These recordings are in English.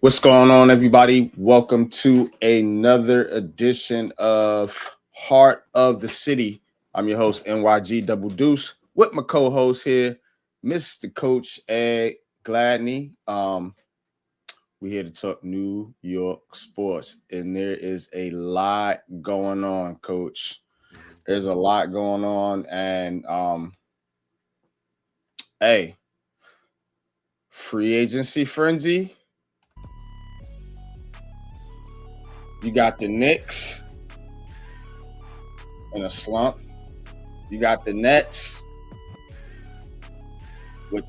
What's going on, everybody? Welcome to another edition of Heart of the City. I'm your host, NYG Double Deuce, with my co-host here, Mr. Coach Ed Gladney. We're here to talk New York sports, and there is a lot going on, Coach. There's a lot going on, and hey, free agency frenzy. You got the Knicks in a slump. You got the Nets with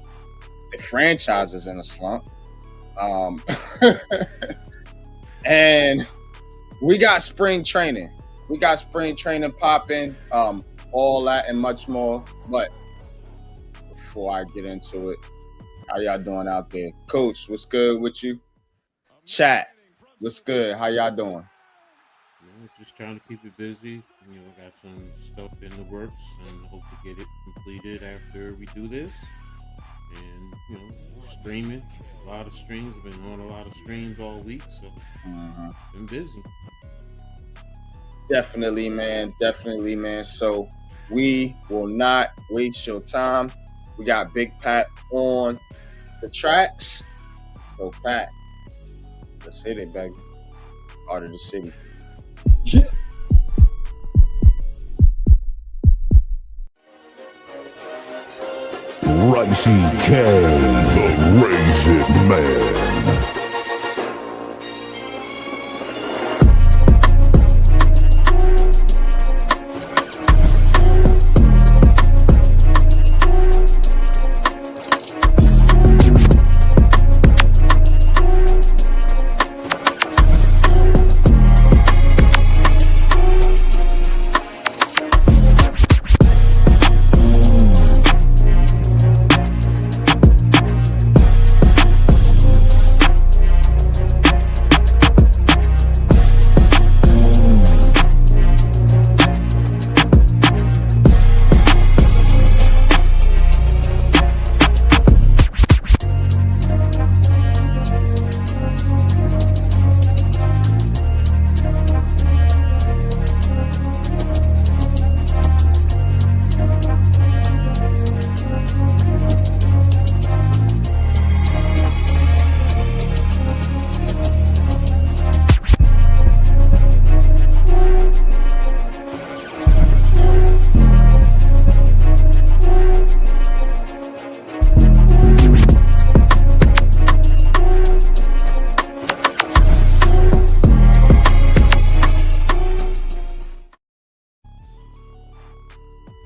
the franchises in a slump. And we got spring training. We got spring training popping, all that and much more. But before I get into it, how y'all doing out there? Coach, what's good with you? Chat, what's good? How y'all doing? Just trying to keep it busy. Got some stuff in the works and hope to get it completed after we do this. And, streaming. A lot of streams. I've been on a lot of streams all week, so been busy. Definitely, man. Definitely, man. So we will not waste your time. We got Big Pat on the tracks. So, Pat, let's hit it, baby. Heart of the city. Yeah. Ricey K, the Raisin Man.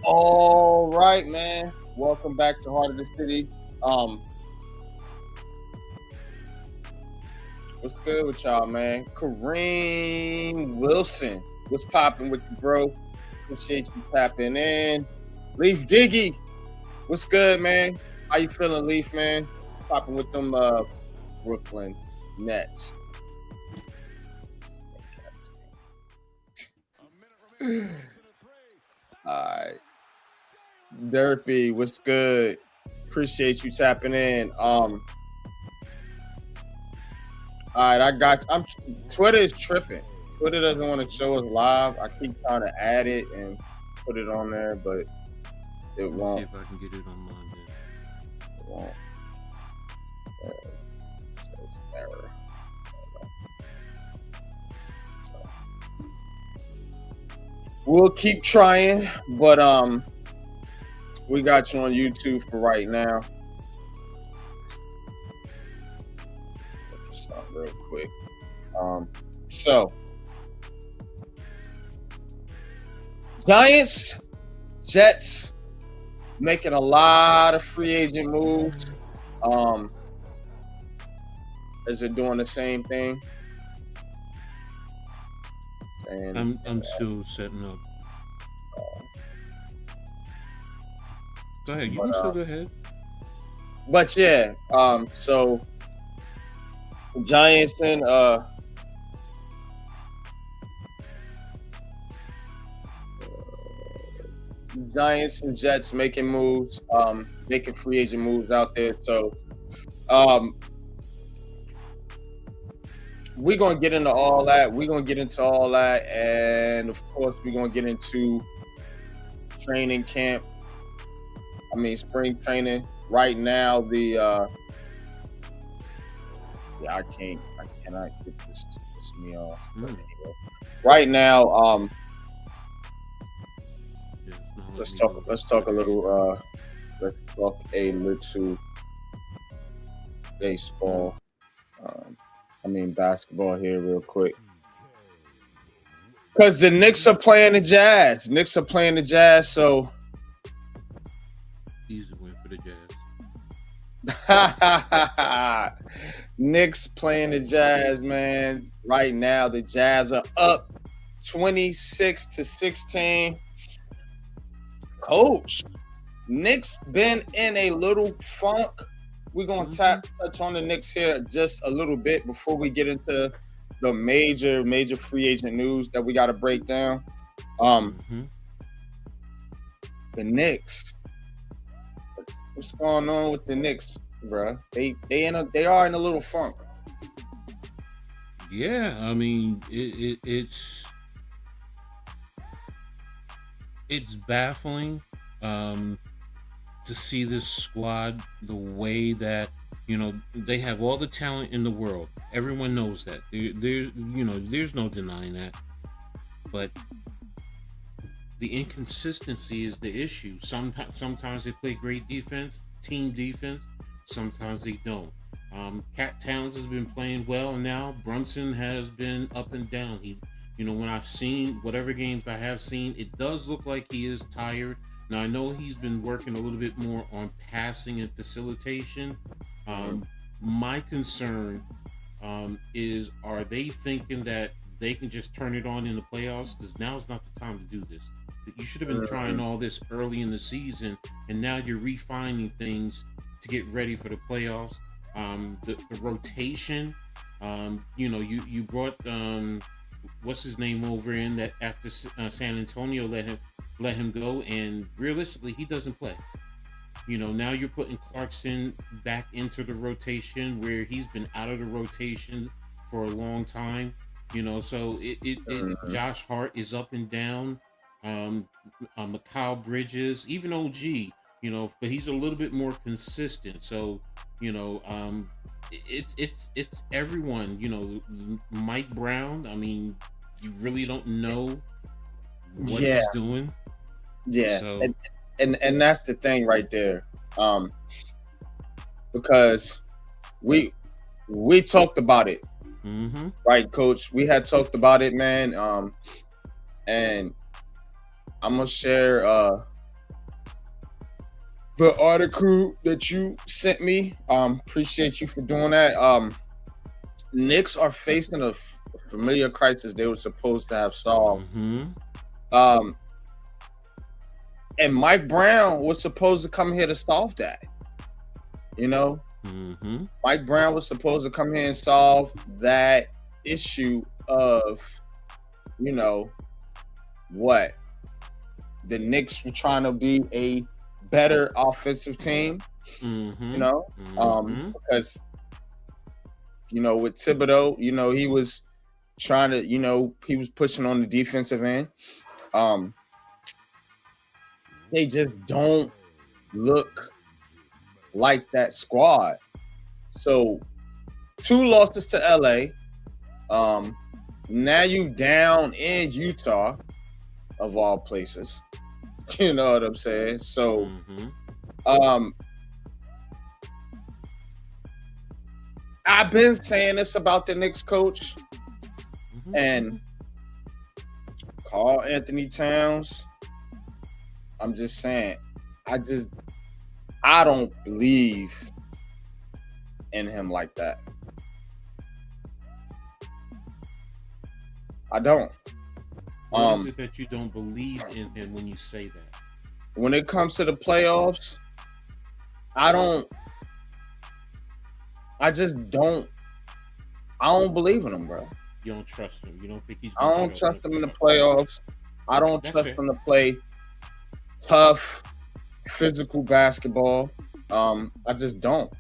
All right, man. Welcome back to Heart of the City. What's good with y'all, man? Kareem Wilson, what's popping with you, bro? Appreciate you tapping in. Leaf Diggy, what's good, man? How you feeling, Leaf, man? Popping with them Brooklyn Nets. All right. Derpy, what's good? Appreciate you tapping in. All right, Twitter is tripping. Twitter doesn't want to show us live. I keep trying to add it and put it on there, but it won't. See if I can get it on Monday. It won't. It's error. So, we'll keep trying, but we got you on YouTube for right now. Stop real quick. So Giants, Jets making a lot of free agent moves. Is it doing the same thing? I'm still setting up. Go ahead. You can still go ahead. But yeah, so Giants and Giants and Jets making moves, making free agent moves out there. So we're gonna get into all that. We're gonna get into all that, and of course, we're gonna get into training camp. I mean, spring training. Right now, I cannot get this to piss me off. Anyway, right now, let's talk a little baseball. Basketball here real quick. Because the Knicks are playing the Jazz. So Easy win for the Jazz. Knicks playing the Jazz, man. Right now, the Jazz are up 26-16. Coach, Knicks been in a little funk. We're going to touch on the Knicks here just a little bit before we get into the major free agent news that we got to break down. The Knicks. What's going on with the Knicks, bro? They are in a little funk. Yeah, I mean it's baffling to see this squad the way that, you know, they have all the talent in the world. Everyone knows that. There's no denying that. But the inconsistency is the issue. Sometimes they play great defense, team defense. Sometimes they don't. Cat Towns has been playing well, and now Brunson has been up and down. When I've seen whatever games I have seen, it does look like he is tired. Now, I know he's been working a little bit more on passing and facilitation. My concern is, are they thinking that they can just turn it on in the playoffs? Because now is not the time to do this. You should have been trying all this early in the season, and now you're refining things to get ready for the playoffs. The rotation, you brought what's his name over in that after San Antonio let him go, and realistically he doesn't play. Now you're putting Clarkson back into the rotation where he's been out of the rotation for a long time. So Josh Hart is up and down. Mikal Bridges, even OG, but he's a little bit more consistent. So it's everyone. Mike Brown, I mean, you really don't know what he's doing. Yeah, so, and that's the thing right there, because we talked about it, right, Coach? We had talked about it, man. And I'm gonna share the article that you sent me. Appreciate you for doing that. Knicks are facing a familiar crisis they were supposed to have solved. And Mike Brown was supposed to come here to solve that. Mike Brown was supposed to come here and solve that issue of, what? The Knicks were trying to be a better offensive team, because, with Thibodeau, he was trying to, he was pushing on the defensive end. They just don't look like that squad. So 2 losses to LA. Now you down in Utah, of all places. You know what I'm saying? So I've been saying this about the Knicks, Coach, and Karl Anthony Towns. I'm just saying, I don't believe in him like that. I don't. What is it that you don't believe in him when you say that? When it comes to the playoffs, I don't believe in him, bro. You don't trust him. You don't think he's I don't trust him in the playoffs. I don't trust him to play tough, physical basketball. I just don't.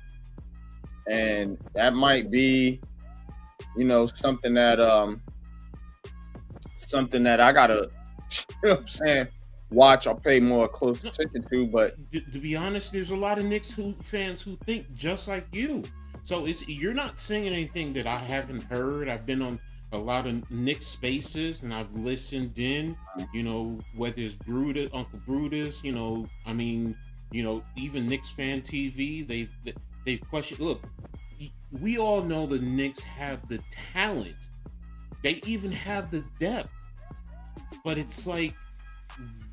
And that might be something that I gotta, what I'm saying, watch or pay more close attention to. But to be honest, there's a lot of Knicks fans who think just like you. So you're not saying anything that I haven't heard. I've been on a lot of Knicks spaces and I've listened in. Whether it's Brutus, Uncle Brutus. Even Knicks fan TV. They've questioned. Look, we all know the Knicks have the talent. They even have the depth. But it's like,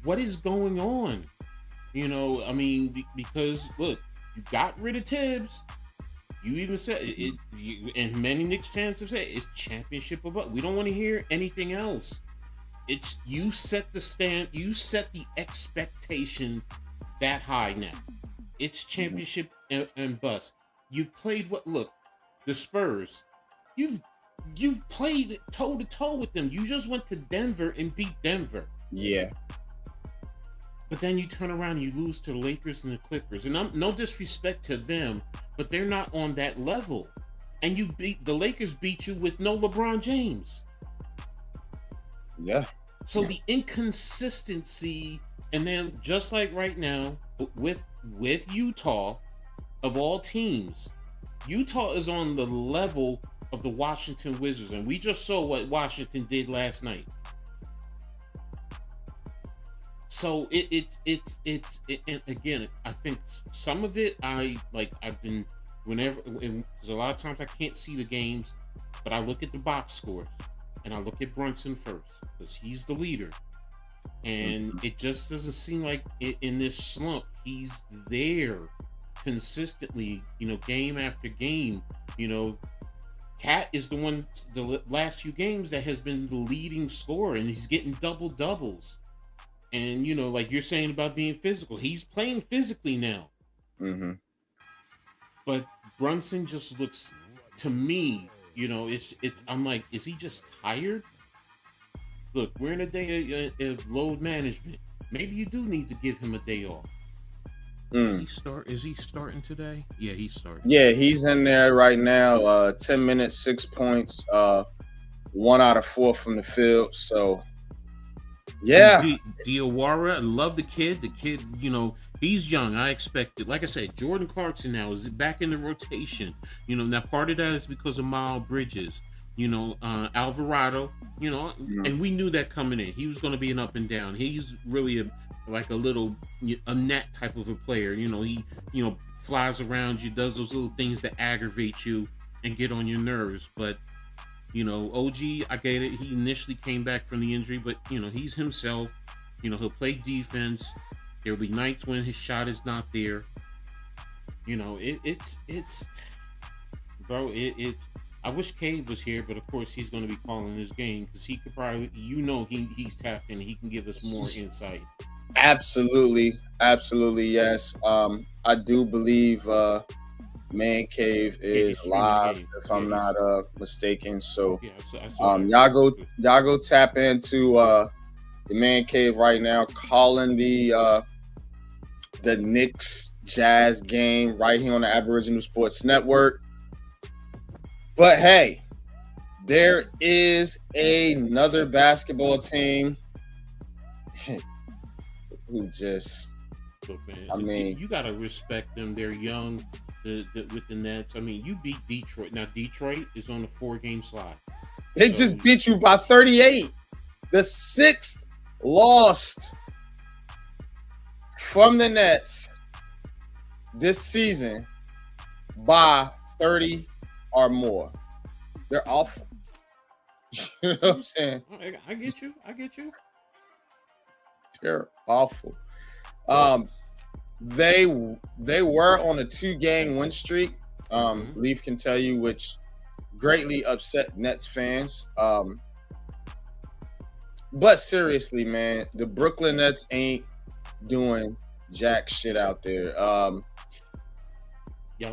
what is going on? Because look, you got rid of Tibbs. You even said it, and many Knicks fans have said it's championship above. We don't want to hear anything else. It's you set the stand, you set the expectation that high now. It's championship and bust. You've played the Spurs. You've played toe to toe with them. You just went to Denver and beat Denver. Yeah. But then you turn around and you lose to the Lakers and the Clippers. And I'm no disrespect to them, but they're not on that level. And the Lakers beat you with no LeBron James. Yeah. So the inconsistency, and then just like right now with Utah, of all teams, Utah is on the level of the Washington Wizards, and we just saw what Washington did last night. So and again, I think some of it because a lot of times I can't see the games, but I look at the box scores and I look at Brunson first because he's the leader, and it just doesn't seem like in this slump he's there consistently, game after game. Cat is the one the last few games that has been the leading scorer, and he's getting double doubles. And like you're saying about being physical, he's playing physically now. Mm-hmm. But Brunson just looks, to me, I'm like, is he just tired? Look, we're in a day of load management. Maybe you do need to give him a day off. Is he starting today? Yeah, he's starting. Yeah, he's in there right now. 10 minutes, 6 points, 1 out of 4 from the field. So. Yeah, Diawara, I love the kid. The kid, he's young. I expected. Like I said, Jordan Clarkson now is back in the rotation. Now part of that is because of Miles Bridges. Alvarado. And we knew that coming in. He was going to be an up and down. He's really a net type of a player. He flies around you, does those little things that aggravate you and get on your nerves, but. OG, I get it. He initially came back from the injury, but he's himself. He'll play defense. There'll be nights when his shot is not there. It's I wish Cave was here, but of course he's going to be calling this game because he could probably, he's tapped in. He can give us more insight. Absolutely, yes. I do believe. Man Cave is live, if I'm not mistaken. So y'all go tap into the Man Cave right now, calling the Knicks Jazz game right here on the Aboriginal Sports Network. But hey, there is another basketball team who just look, man, you gotta respect them. They're young. With the Nets, you beat Detroit. Now Detroit is on a 4-game slide. They just beat you by 38. The 6th lost from the Nets this season by 30 or more. They're awful. You know what I'm saying? I get you. They're awful. They were on a 2-game win streak. Leaf can tell you, which greatly upset Nets fans. But seriously, man, the Brooklyn Nets ain't doing jack shit out there. Y'all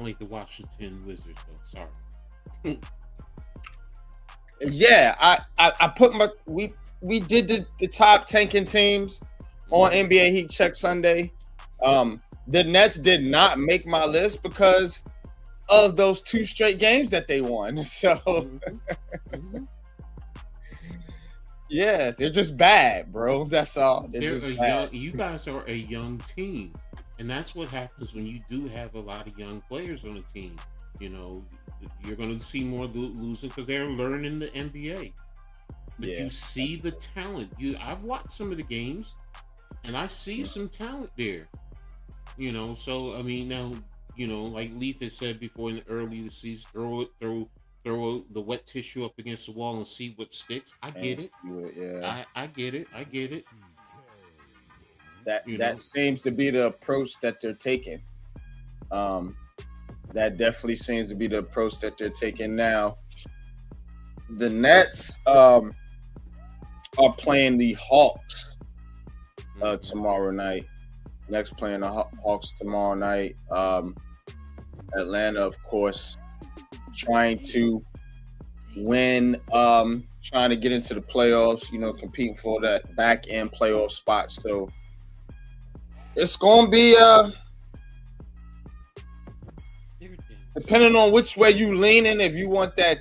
ain't the Washington Wizards, though. Sorry. Yeah, I put we did the top tanking teams on NBA Heat Check Sunday. The Nets did not make my list because of those 2 straight games that they won. So, Mm-hmm. yeah, they're just bad, bro. That's all. They're just bad. You guys are a young team, and that's what happens when you do have a lot of young players on the team. You know, you're going to see more losing because they're learning the NBA. But Yeah. you see the talent. I've watched some of the games, and I see some talent there. You know, so I mean, now, you know, like Leaf had said before in the early the season, throw the wet tissue up against the wall and see what sticks. I get it. Yeah. I get it. I get it. That seems to be the approach that they're taking. That definitely seems to be the approach that they're taking now. The Nets are playing the Hawks tomorrow night. Next playing the Hawks tomorrow night. Atlanta, of course, trying to win, trying to get into the playoffs, you know, competing for that back end playoff spot. So it's going to be depending on which way you leaning, if you want that,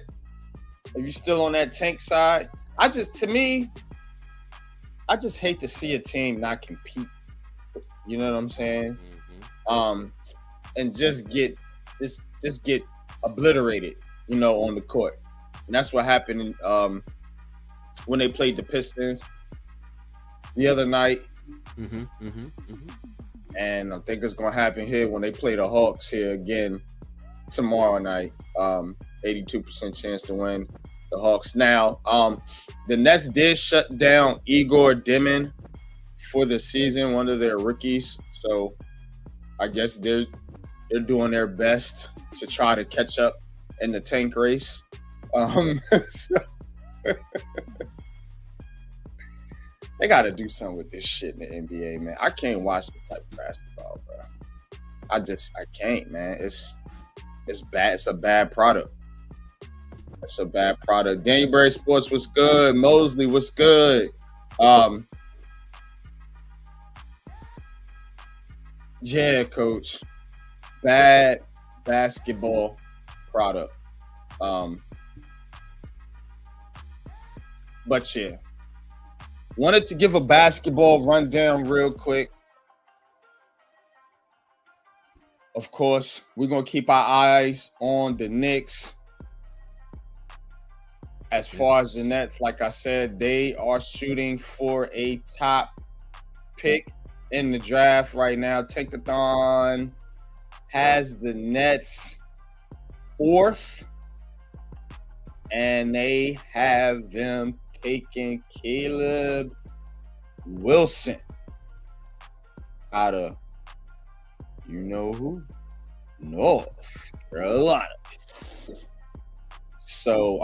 if you're still on that tank side. I just hate to see a team not compete. You know what I'm saying? Mm-hmm. And just get obliterated, you know, on the court. And that's what happened when they played the Pistons the other night. Mm-hmm. Mm-hmm. Mm-hmm. And I think it's gonna happen here when they play the Hawks here again tomorrow night. 82% chance to win the Hawks. Now, the Nets did shut down Igor Dimin for the season, one of their rookies. So I guess they're doing their best to try to catch up in the tank race. They got to do something with this shit in the NBA, man. I can't watch this type of basketball, bro. I can't, man. It's bad. It's a bad product. It's a bad product. Dannyberry Sports was good. Mosley was good. Yeah, coach. Bad basketball product. But yeah. Wanted to give a basketball rundown real quick. Of course, we're going to keep our eyes on the Knicks. As far as the Nets, like I said, they are shooting for a top pick in the draft right now. Tankathon has the Nets 4th, and they have them taking Caleb Wilson out of, you know who? North Carolina. So,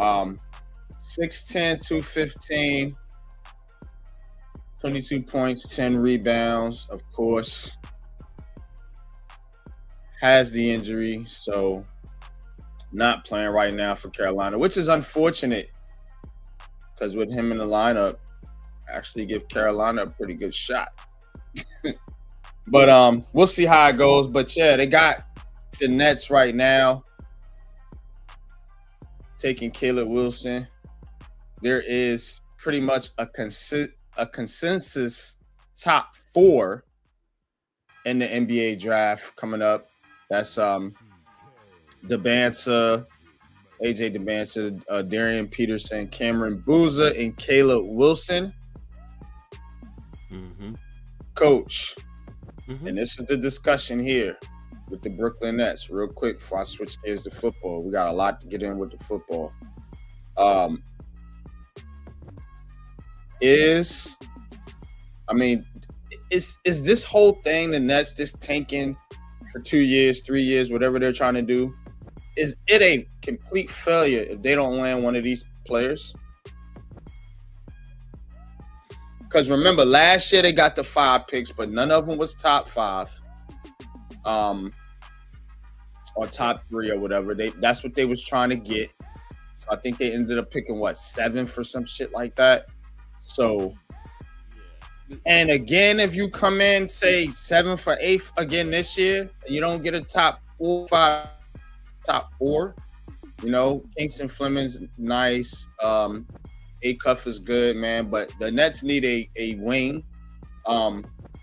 6'10", 215, 22 points, 10 rebounds, of course. Has the injury, so not playing right now for Carolina, which is unfortunate because with him in the lineup, actually give Carolina a pretty good shot. But we'll see how it goes. But yeah, they got the Nets right now taking Caleb Wilson. There is pretty much a consensus top 4 in the NBA draft coming up. That's Debansa, AJ Debansa, Darian Peterson, Cameron Boozer, and Caleb Wilson. Mm-hmm. Coach, Mm-hmm. and this is the discussion here with the Brooklyn Nets. Real quick before I switch gears to football, we got a lot to get in with the football. Is this whole thing the Nets just tanking for 2 years, 3 years, whatever they're trying to do, is it a complete failure if they don't land one of these players? Because remember, last year they got the 5 picks, but none of them was top 5, or top 3 or whatever. That's what they was trying to get. So I think they ended up picking 7 for some shit like that. So, and again, if you come in, say 7 for 8 again this year, and you don't get a top 4 or 5 top 4. You know, Kingston Fleming's nice. Acuff is good, man. But the Nets need a wing.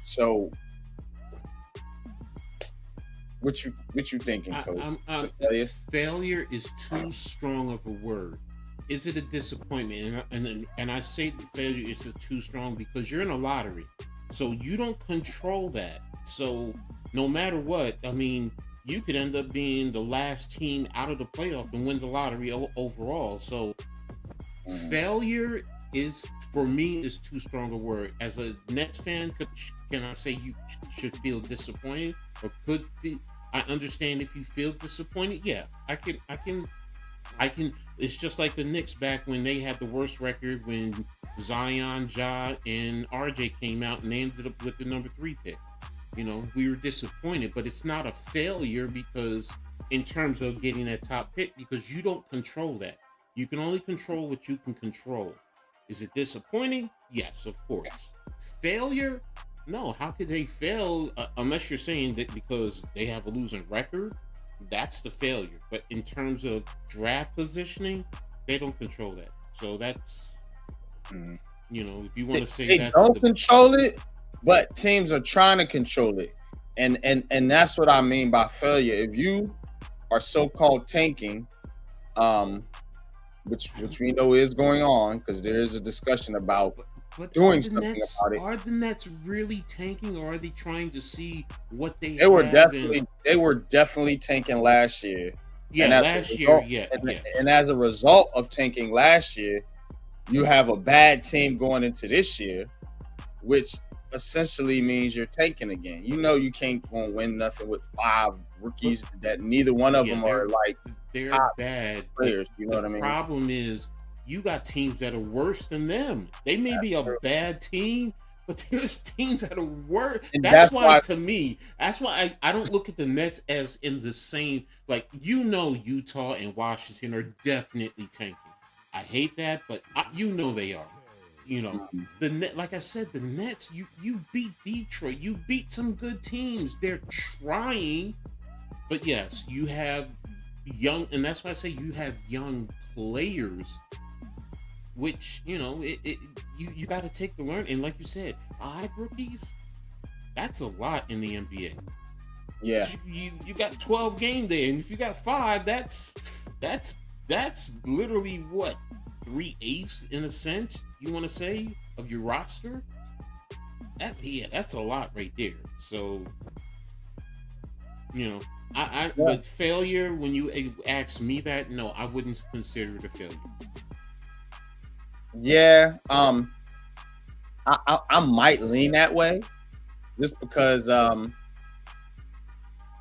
So what you thinking, Coach? Failure is too strong of a word. Is it a disappointment? And I say the failure is too strong because you're in a lottery, so you don't control that. So no matter what, I mean, you could end up being the last team out of the playoff and win the lottery overall. So failure is, for me, is too strong a word. As a Nets fan, can I say you should feel disappointed or could feel? I understand if you feel disappointed. Yeah, I can. It's just like the Knicks back when they had the worst record when Zion, Ja, and RJ came out and they ended up with the number 3 pick. You know, we were disappointed, but it's not a failure because in terms of getting that top pick, because you don't control that. You can only control what you can control. Is it disappointing? Yes, of course. Failure? No. How could they fail unless you're saying that because they have a losing record? That's the failure. But in terms of draft positioning, they don't control that. So that's, you know, if you want to say they don't control it, but teams are trying to control it, and that's what I mean by failure. If you are so-called tanking, which we know is going on because there is a discussion about doing something about it. Are the Nets really tanking, or are they trying to see what they? They were definitely tanking last year. Yeah, last year. Yeah, and as a result of tanking last year, you have a bad team going into this year, which essentially means you're tanking again. You know you can't go and win nothing with 5 rookies that neither one of them are like they're bad players. You know what I mean? The problem is you got teams that are worse than them. They may be a bad team, but there's teams that are worse. That's why to me, that's why I don't look at the Nets as in the same, like, you know, Utah and Washington are definitely tanking. I hate that, but you know they are. You know, the net, like I said, the Nets, you beat Detroit, you beat some good teams. They're trying, but yes, you have young, and that's why I say you have young players, which, you know, you got to take the learn. And like you said, 5 rookies, that's a lot in the NBA. Yeah, you got 12 game there, and if you got 5, that's literally what, 3/8 in a sense, you want to say, of your roster. That's a lot right there. So, you know, but failure, when you ask me that, no, I wouldn't consider it a failure. Yeah, I might lean that way, just because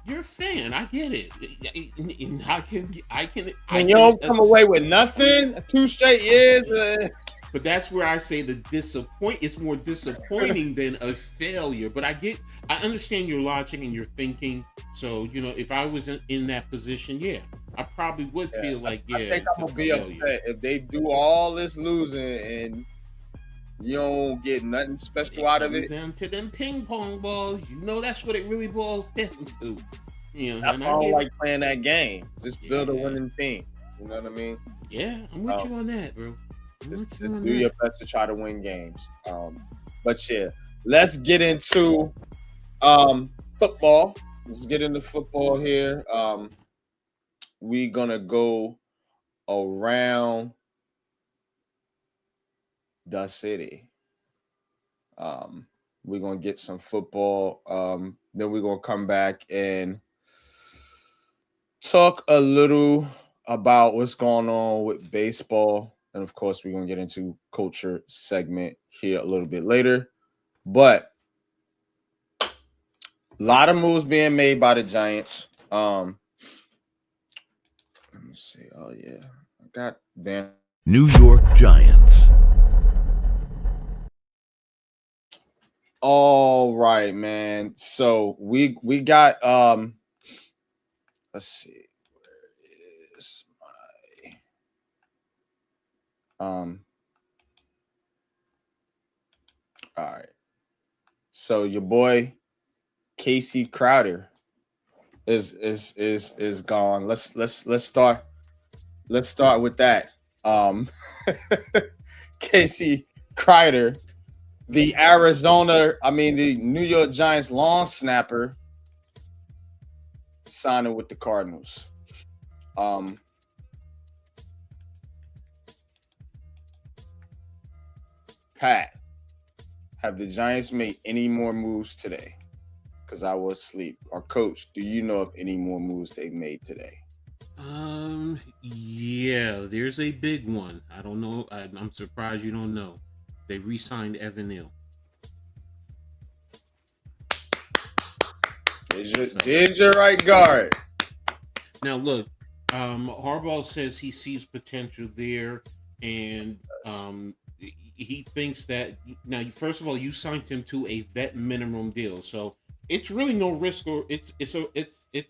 you're a fan. I get it. And I can. When you don't come away with nothing, 2 straight years. But that's where I say it's more disappointing than a failure. But I understand your logic and your thinking. So, you know, if I was in that position, yeah, I probably would feel like, yeah, I think I'm gonna be upset if they do all this losing and you don't get nothing special out of it. Down to them ping pong balls, you know, that's what it really boils down to. You know, I don't like playing that game. Just build a winning team. You know what I mean? Yeah, I'm with you on that, bro. Just do your best to try to win games. But yeah, let's get into football. Let's get into football here. We're gonna go around the city. We're gonna get some football. Then we're gonna come back and talk a little about what's going on with baseball. And of course, we're gonna get into culture segment here a little bit later. But a lot of moves being made by the Giants. Let me see. Oh yeah, I got Ben. New York Giants. All right, man. So we got let's see. Where is my all right. So your boy Casey Crowder is gone. Let's start with that. Um, Casey Kreider, the the New York Giants long snapper, signing with the Cardinals. Pat, have the Giants made any more moves today? Because I was asleep. Or Coach, do you know of any more moves they made today? Yeah, there's a big one. I don't know. I'm surprised you don't know. They re-signed Evan Neal. Here's your right guard. Now look, Harbaugh says he sees potential there, and he thinks that now. First of all, you signed him to a vet minimum deal, so it's really no risk, or it's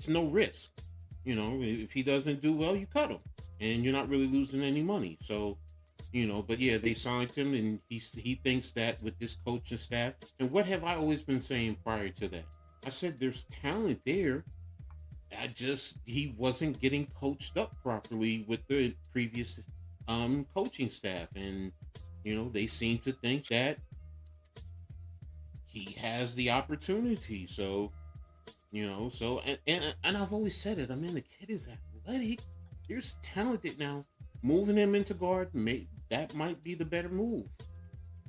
no risk. You know, if he doesn't do well, you cut him, and you're not really losing any money. So, but yeah, they signed him, and he thinks that with this coaching staff. And what have I always been saying prior to that? I said there's talent there. He wasn't getting coached up properly with the previous coaching staff, and they seem to think that he has the opportunity. So and I've always said it. I mean, the kid is athletic. He's talented now. Moving him into guard, that might be the better move.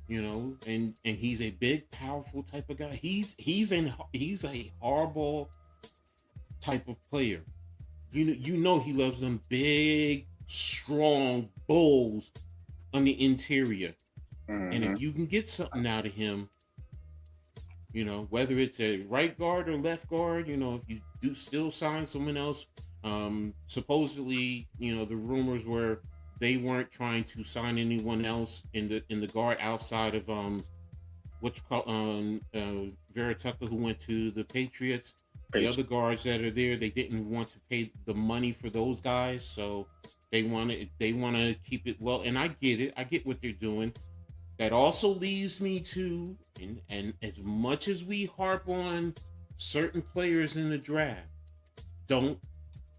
And he's a big, powerful type of guy. He's a hardball type of player. He loves them big, strong bulls on the interior. Mm-hmm. And if you can get something out of him, whether it's a right guard or left guard, if you do still sign someone else, supposedly, the rumors were they weren't trying to sign anyone else in the guard outside of Vera Tucker, who went to the Patriots. The other guards that are there, they didn't want to pay the money for those guys, so they want to keep it low. And I get it. I get what they're doing. That also leads me to, and as much as we harp on certain players in the draft, don't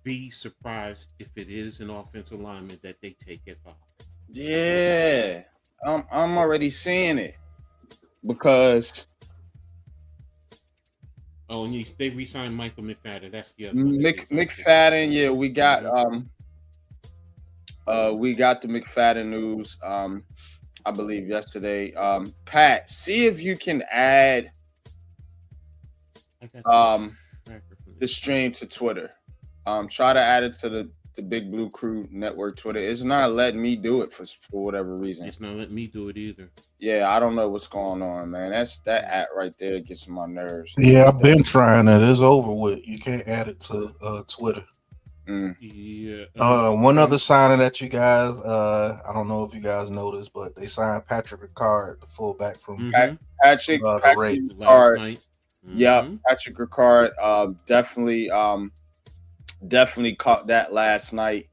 be surprised if it is an offensive lineman that they take at 5. Yeah, I'm already seeing it because. Oh, and they re-signed Michael McFadden. That's the other McFadden. Yeah, we got the McFadden news. I believe yesterday. Pat, see if you can add the stream to Twitter. Try to add it to the Big Blue Crew Network Twitter. It's not letting me do it for whatever reason. It's not letting me do it either. Yeah, I don't know what's going on, man. That app right there gets on my nerves. Yeah, I've been trying it. It's over with. You can't add it to Twitter. Yeah. One other signing that you guys, I don't know if you guys noticed, but they signed Patrick Ricard, the fullback from Patrick Ricard. Last night. Mm-hmm. Yeah, Patrick Ricard definitely caught that last night.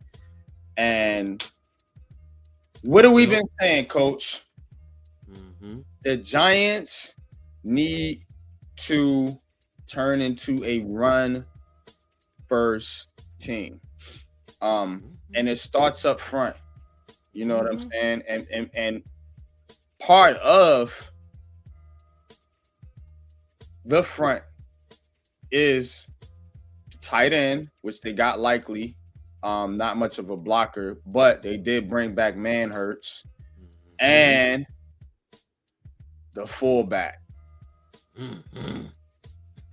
And what have we been saying, Coach? Mm-hmm. The Giants need to turn into a run first team. And it starts up front. You know what I'm saying? And part of the front is the tight end, which they got likely. Not much of a blocker, but they did bring back Manhurts. And the fullback.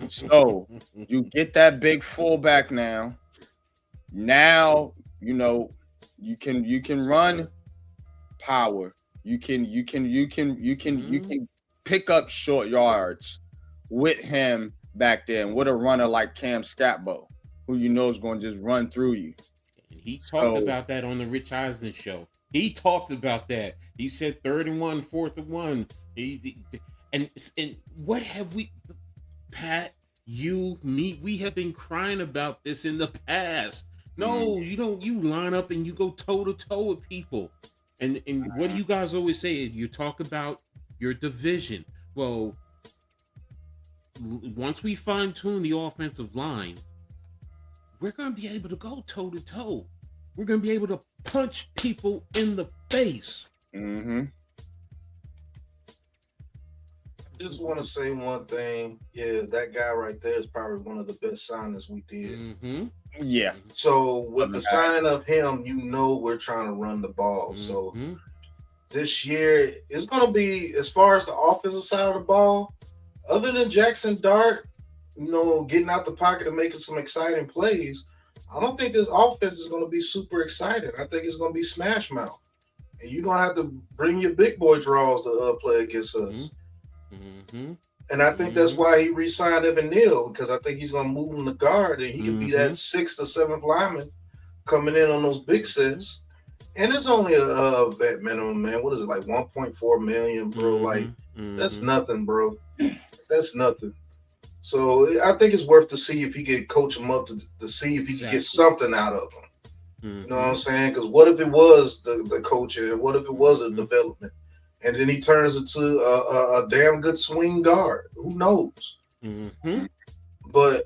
So you get that big fullback now. Now you can run power. You can pick up short yards with him back there, and with a runner like Cam Scatbo, who is going to just run through you. And he talked about that on the Rich Eisen show. He talked about that. He said 3rd and 1, 4th and 1. And what have we, Pat, you, me, we have been crying about this in the past. No, you don't. You line up and you go toe to toe with people. And what do you guys always say? You talk about your division. Well, once we fine tune the offensive line, we're going to be able to go toe to toe. We're going to be able to punch people in the face. Mm-hmm. Just want to say one thing. Yeah, that guy right there is probably one of the best signings we did. Mm-hmm. Yeah. So with the signing of him, you know we're trying to run the ball. So this year it's going to be, as far as the offensive side of the ball, other than Jackson Dart, you know, getting out the pocket and making some exciting plays, I don't think this offense is going to be super exciting. I think it's going to be smash mouth. And you're going to have to bring your big boy draws to play against us. Mm-hmm. And I think that's why he re-signed Evan Neal, because I think he's going to move him to guard and he can be that 6th or 7th lineman coming in on those big sets. And it's only a vet minimum, man. What is it, like 1.4 million, bro? Like, that's nothing, bro. That's nothing. So I think it's worth to see if he can coach him up to see if he can get something out of him. You know what I'm saying? Because what if it was the coaching, and what if it was a development? And then he turns into a damn good swing guard. Who knows? But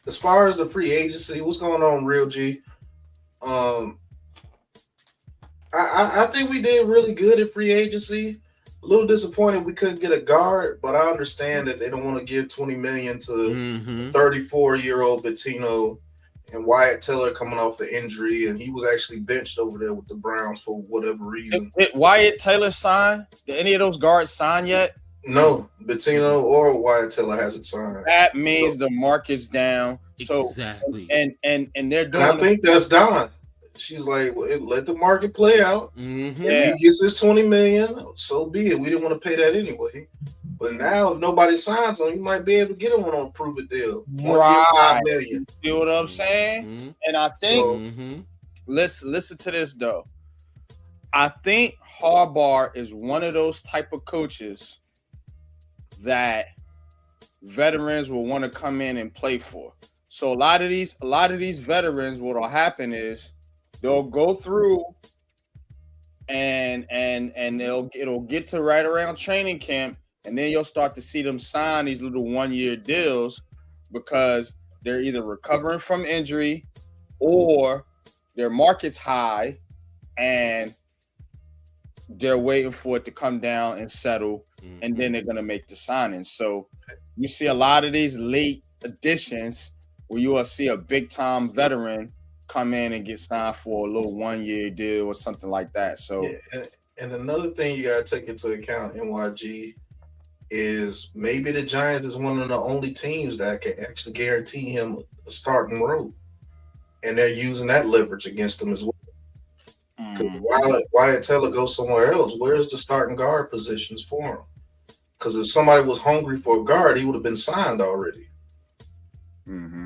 as far as the free agency, what's going on, Real G? I think we did really good at free agency. A little disappointed we couldn't get a guard, but I understand that they don't want to give $20 million to 34-year-old Bettino and Wyatt Teller coming off an injury, and he was actually benched over there with the Browns for whatever reason. Did Wyatt Taylor sign? Did any of those guards sign yet? No, Bettino or Wyatt Teller hasn't signed. That means the market's down. So exactly. And they're doing. And I think that's Don. She's like, well, let the market play out. If he gets his $20 million, so be it. We didn't want to pay that anyway. But now, if nobody signs him, you might be able to get him on a prove-it deal. Right. $5 million. You know what I'm saying? And I think, listen to this, though. I think Harbaugh is one of those type of coaches that veterans will want to come in and play for. So a lot of these veterans, what'll happen is they'll go through and it'll get to right around training camp, and then you'll start to see them sign these little 1-year deals because they're either recovering from injury or their market's high and they're waiting for it to come down and settle, and then they're going to make the signings. So you see a lot of these late additions where you will see a big-time veteran come in and get signed for a little 1-year deal or something like that. So, and another thing you got to take into account, NYG, is maybe the Giants is one of the only teams that can actually guarantee him a starting role, and they're using that leverage against him as well. Because Wyatt Teller goes somewhere else, where's the starting guard positions for him? Because if somebody was hungry for a guard, he would have been signed already.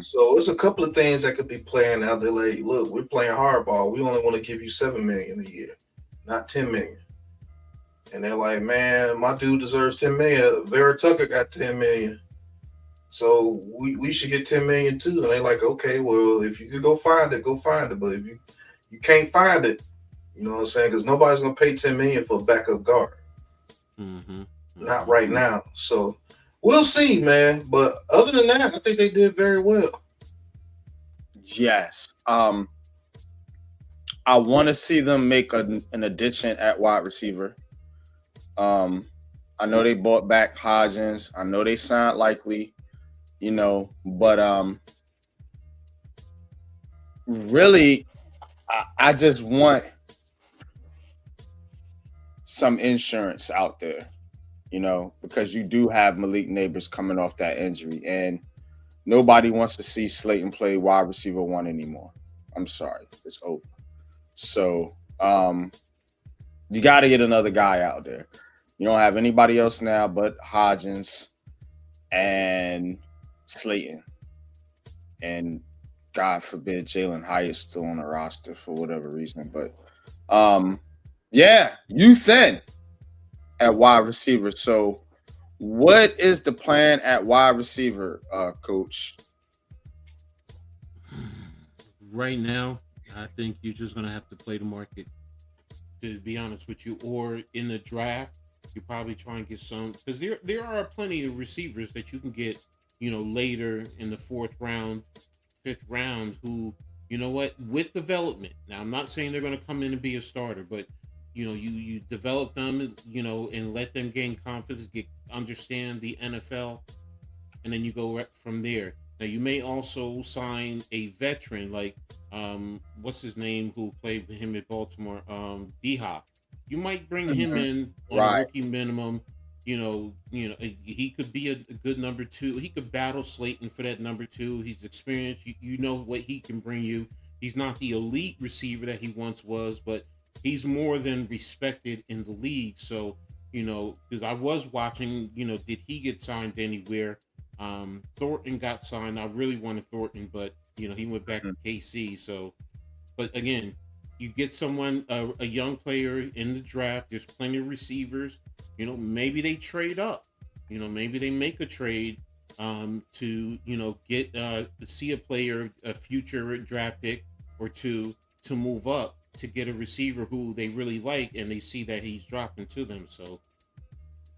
So it's a couple of things that could be playing out there. Like, look, we're playing hardball. We only want to give you $7 million a year, not $10 million. And they're like, man, my dude deserves $10 million. Vera Tucker got $10 million. So we should get $10 million too. And they're like, okay, well, if you could go find it, go find it. But if you can't find it, you know what I'm saying? Because nobody's gonna pay $10 million for a backup guard. Not right now. So we'll see, man. But other than that, I think they did very well. Yes. I want to see them make an addition at wide receiver. I know they bought back Hodgins. I know they signed Likely, you know, but really, I just want some insurance out there, you know, because you do have Malik Neighbors coming off that injury, and nobody wants to see Slayton play wide receiver 1 anymore. I'm sorry, it's over. So you got to get another guy out there. You don't have anybody else now but Hodgins and Slayton. And God forbid Jalen Hyatt's still on the roster for whatever reason. But yeah, you thin at wide receiver. So what is the plan at wide receiver, Coach? Right now, I think you're just going to have to play the market, to be honest with you. Or in the draft, you probably try and get some, because there are plenty of receivers that you can get, you know, later in the 4th round fifth round who, you know what, with development. Now, I'm not saying they're going to come in and be a starter, but you develop them, and let them gain confidence, understand the NFL, and then you go from there. Now, you may also sign a veteran like what's his name who played with him at Baltimore, D-Hop. You might bring him in on a Right. rookie minimum. He could be a good number two. He could battle Slayton for that number two. He's experienced. You know what he can bring you. He's not the elite receiver that he once was, but he's more than respected in the league. So, because I was watching, did he get signed anywhere? Thornton got signed. I really wanted Thornton, but he went back to KC. So, but again, you get someone, a young player in the draft. There's plenty of receivers. Maybe they trade up. Maybe they make a trade to get to see a player, a future draft pick or two, to move up to get a receiver who they really like, and they see that he's dropping to them. So,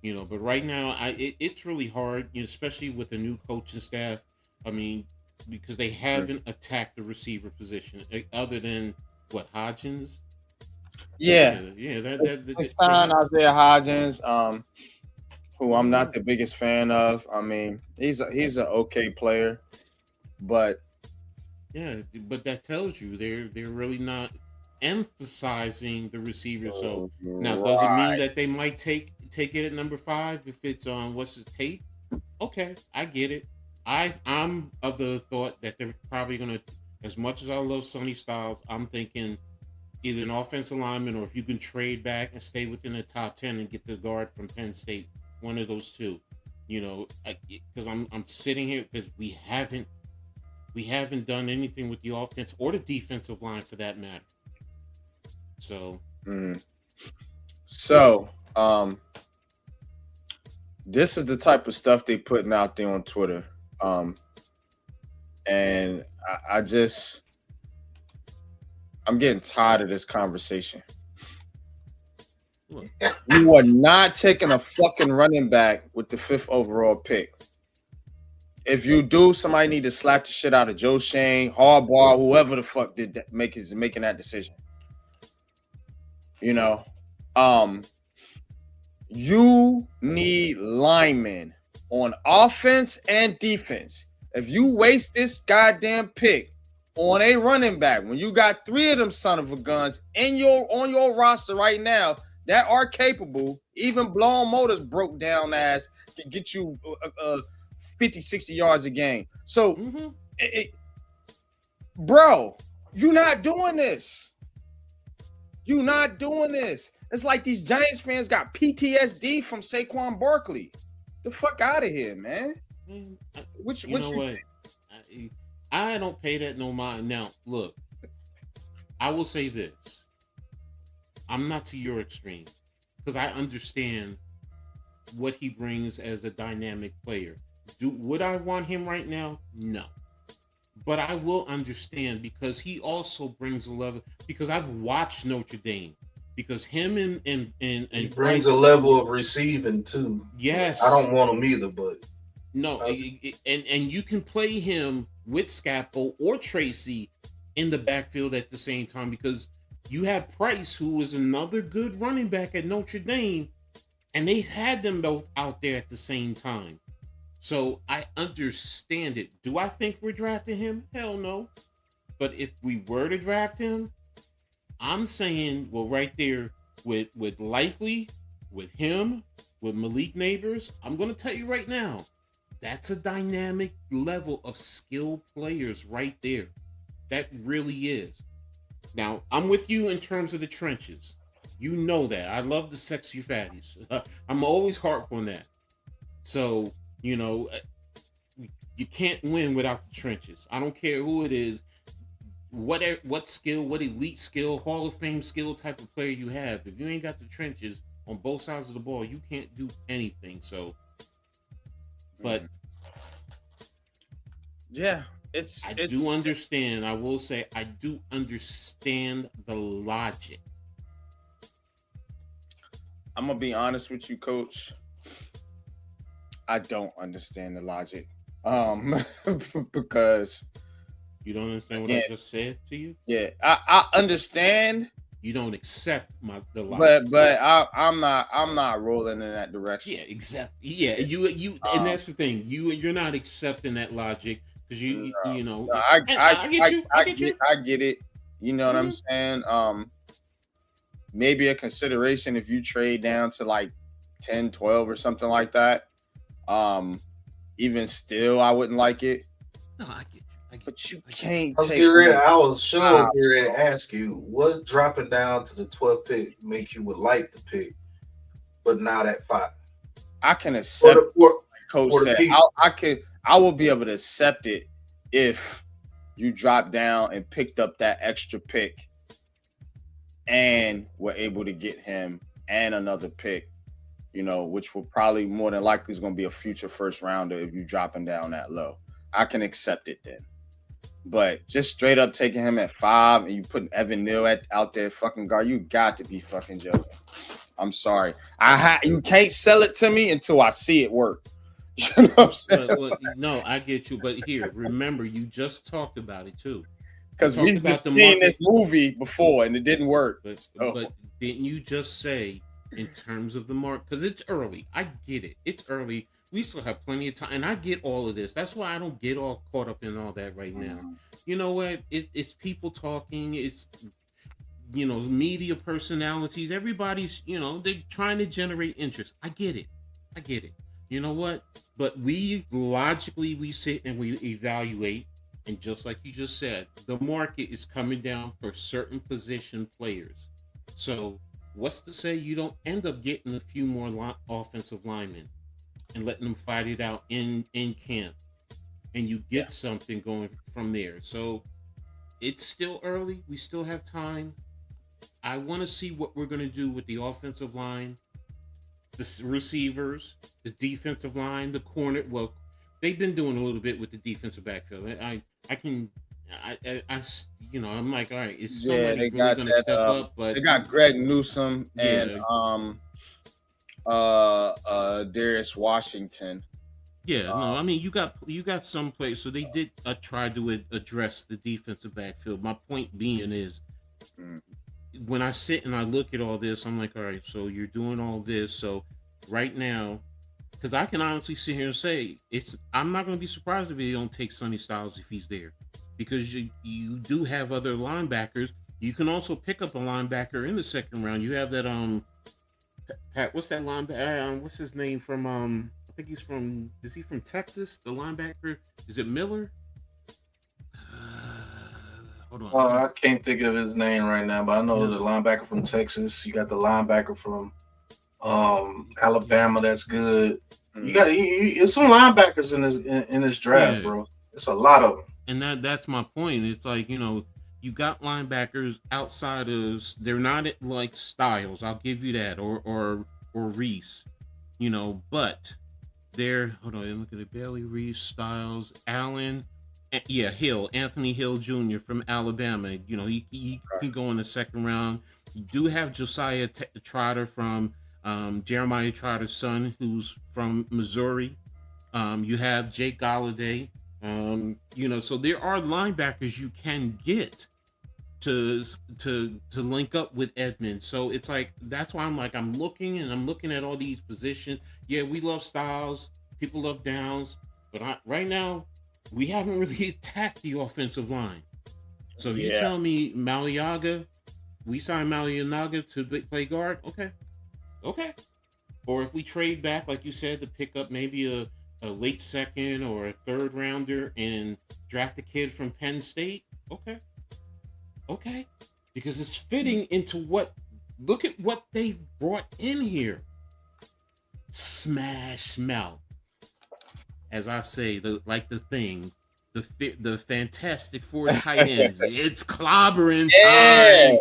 but right now, it's really hard, especially with a new coaching staff. I mean, because they haven't attacked the receiver position other than what, Hodgins. Yeah. They signed Isaiah Hodgins, who I'm not the biggest fan of. I mean, he's an okay player, but but that tells you they're really not emphasizing the receiver. So now, does it mean that they might take it at number 5 if it's on what's his tape? Okay, I get it. I'm of the thought that they're probably gonna, as much as I love Sonny Styles, I'm thinking either an offensive lineman, or if you can trade back and stay within the top 10 and get the guard from Penn State, one of those two. Because I'm sitting here because we haven't done anything with the offense or the defensive line for that matter. So, this is the type of stuff they putting out there on Twitter, and I'm getting tired of this conversation. You are not taking a fucking running back with the 5th overall pick. If you do, somebody need to slap the shit out of Joe Shane, Harbaugh, whoever the fuck did that, making that decision. You need linemen on offense and defense. If you waste this goddamn pick on a running back, when you got 3 of them son of a guns on your roster right now that are capable, even blown motors broke down ass can get you 50, 60 yards a game. So, bro, you're not doing this. You're not doing this. It's like these Giants fans got PTSD from Saquon Barkley. The fuck out of here, man. Which you know what? I don't pay that no mind. Now, look, I will say this. I'm not to your extreme because I understand what he brings as a dynamic player. Would I want him right now? No. But I will understand because he also brings a level, because I've watched Notre Dame, because him and he brings a level of receiving too. Yes. I don't want him either, but no, and you can play him with Scappo or Tracy in the backfield at the same time, because you have Price, who is another good running back at Notre Dame, and they've had them both out there at the same time. So I understand it. Do I think we're drafting him? Hell no. But if we were to draft him, I'm saying, well, right there with Likely, with him, with Malik Neighbors, I'm going to tell you right now, that's a dynamic level of skilled players right there. That really is. Now, I'm with you in terms of the trenches. You know that. I love the sexy fatties. I'm always harp on that. So, you can't win without the trenches. I don't care who it is, what skill, what elite skill, Hall of Fame skill type of player you have. If you ain't got the trenches on both sides of the ball, you can't do anything. So, but yeah, I do understand. I will say I do understand the logic. I'm gonna be honest with you, Coach. I don't understand the logic, because You don't understand what I Again, just said to you? yeah, I understand, You don't accept the logic. but I'm not rolling in that direction. Yeah, exactly. Yeah, you, and that's the thing. You're not accepting that logic because you know. No, And I get you. I get you. I get it. You know what I'm Mhm. saying? Maybe a consideration if you trade down to like 10, 12 or something like that. Even still, I wouldn't like it. No, I get you. But you can't I was take getting ready. away. I was sure getting ready to ask you what dropping down to the 12th pick make you would like the pick, but not at 5. I can accept, like Coach for the said. people. I will be able to accept it if you drop down and picked up that extra pick and were able to get him and another pick, you know, which will probably more than likely is going to be a future first rounder if you dropping down that low. I can accept it then. But just straight up taking him at 5 and you putting Evan Neal out there fucking guard, you got to be fucking joking. I'm sorry. You can't sell it to me until I see it work. You know what I'm saying? No, I get you. But here, remember, you just talked about it too. Because we've just seen this movie before and it didn't work. But didn't you just say in terms of the mark? Because it's early. I get it. It's early. We still have plenty of time. And I get all of this. That's why I don't get all caught up in all that right now. You know what? It's people talking. It's, you know, media personalities. Everybody's, you know, they're trying to generate interest. I get it. You know what? But we logically, we sit and we evaluate. And just like you just said, the market is coming down for certain position players. So what's to say you don't end up getting a few more offensive linemen and letting them fight it out in camp, and you get something going from there. So it's still early. We still have time. I want to see what we're going to do with the offensive line, the receivers, the defensive line, the corner. Well, they've been doing a little bit with the defensive backfield. I you know, I'm like, all right, is somebody really going to step up? But they got Greg Newsome and Darius Washington. Yeah, no, I mean you got some players, so they did try to address the defensive backfield. My point being is, when I sit and I look at all this, I'm like, all right, so you're doing all this, so right now, because I can honestly sit here and say I'm not going to be surprised if they don't take Sonny Styles if he's there, because you do have other linebackers. You can also pick up a linebacker in the second round. You have that Pat, what's that linebacker? What's his name from I think is he from Texas? The linebacker, is it Miller? Hold on. I can't think of his name right now, but I know the linebacker from Texas. You got the linebacker from Alabama. That's good. You got it's some linebackers in this draft, bro. It's a lot of them. And that's my point. It's like, you know, you got linebackers outside of, they're not like Styles, I'll give you that, or Reese, you know, but they're, hold on, look at it, Bailey, Reese, Styles, Allen, Hill, Anthony Hill Jr. from Alabama. You know, he can go in the second round. You do have Josiah Trotter from Jeremiah Trotter's son, who's from Missouri. You have Jake Galladay. You know, so there are linebackers you can get to link up with Edmonds. So it's like, that's why I'm looking at all these positions. Yeah, we love Styles, people love Downs, but right now we haven't really attacked the offensive line. So if you tell me Maliaga, we signed Maliaga to play guard, okay. Or if we trade back, like you said, to pick up maybe a late second or a third rounder and draft a kid from Penn State, okay, because it's fitting into look at what they've brought in here. Smash mouth, as I say, the Fantastic Four tight ends. It's clobbering time.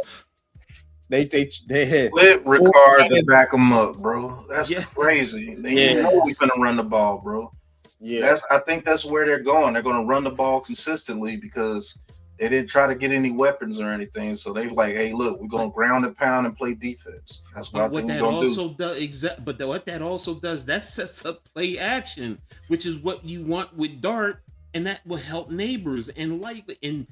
They Flip Ricard to back them up, bro. That's crazy. They know we're gonna run the ball, bro. Yeah, I think that's where they're going. They're gonna run the ball consistently because they didn't try to get any weapons or anything. So they like, hey, look, we're gonna ground and pound and play defense. That's what I think we're gonna do. But what that also does, that sets up play action, which is what you want with Dart. and that will help neighbors and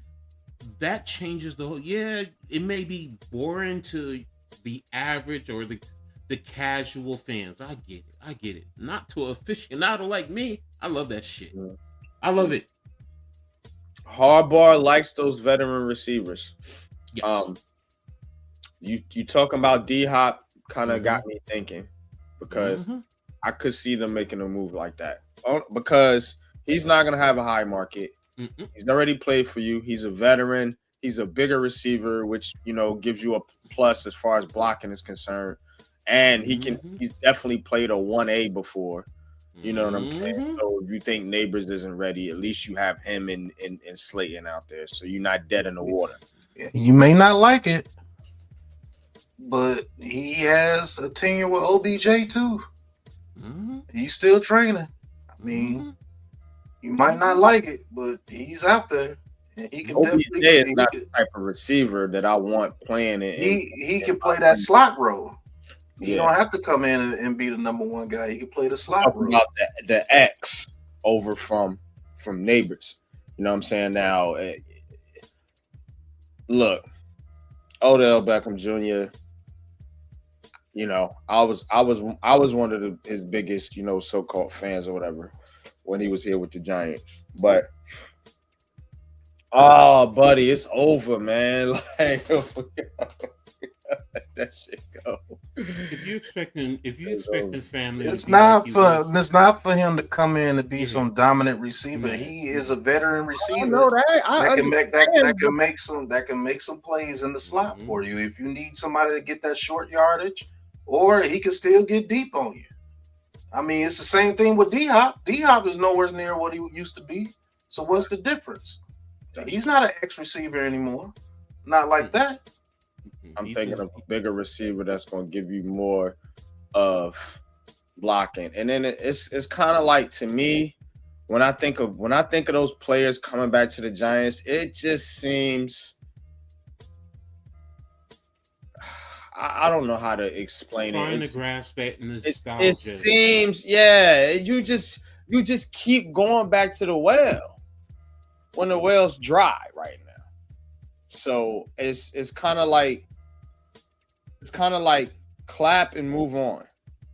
that changes the whole. Yeah, it may be boring to the average or the casual fans. I get it. Not to aficionado like me. I love that shit. I love it. Harbaugh likes those veteran receivers. Yes. You talking about D Hop kind of got me thinking, because I could see them making a move like that. Because he's not gonna have a high market. He's already played for you. He's a veteran. He's a bigger receiver, which gives you a plus as far as blocking is concerned. And he's definitely played a 1A before. You know what I'm saying? So if you think Neighbors isn't ready, at least you have him and Slayton out there. So you're not dead in the water. You may not like it, but he has a tenure with OBJ too. He's still training. I mean, you might not like it, but he's out there. And he can OBJ definitely is not the type of receiver that I want playing it. He can play that slot role. He don't have to come in and be the number one guy. He can play the slot role. About the X over from Neighbors. You know what I'm saying? Now, look, Odell Beckham Jr. I was one of his biggest, so-called fans or whatever when he was here with the Giants. But buddy, it's over, man. Like, let that shit go. If you expecting family, it's not for him to come in and be some dominant receiver. He is a veteran receiver. I know that. That can make some plays in the slot for you. If you need somebody to get that short yardage, or he can still get deep on you. I mean, it's the same thing with D Hop. D Hop is nowhere near what he used to be. So what's the difference? He's not an X receiver anymore. Not like that. I'm thinking of a bigger receiver that's going to give you more of blocking. And then it's kind of like, to me, when I think of those players coming back to the Giants, it just seems, I don't know how to explain trying it. To grasp it in this style. It seems, you just keep going back to the well when the well's dry right now. So it's kind of like clap and move on.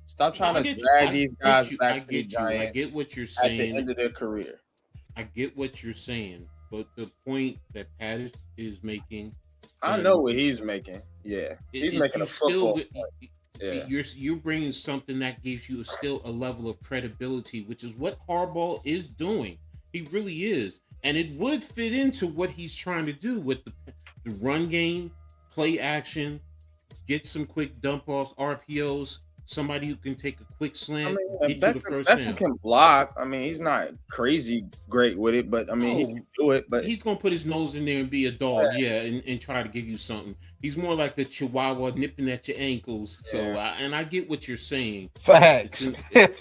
Stop trying to drag these guys back to the Giants. I get what you're saying. At the end of their career. I get what you're saying, but the point that Pat is making, I know what he's making. Yeah, he's making a football. You're bringing something that gives you still a level of credibility, which is what Harbaugh is doing. He really is, and it would fit into what he's trying to do with the run game, play action, get some quick dump offs, RPOs. Somebody who can take a quick slant, get you the first down. Beckham can block. I mean, he's not crazy great with it, but I mean, he can do it. But he's gonna put his nose in there and be a dog, and try to give you something. He's more like the Chihuahua nipping at your ankles. So, I get what you're saying. Facts.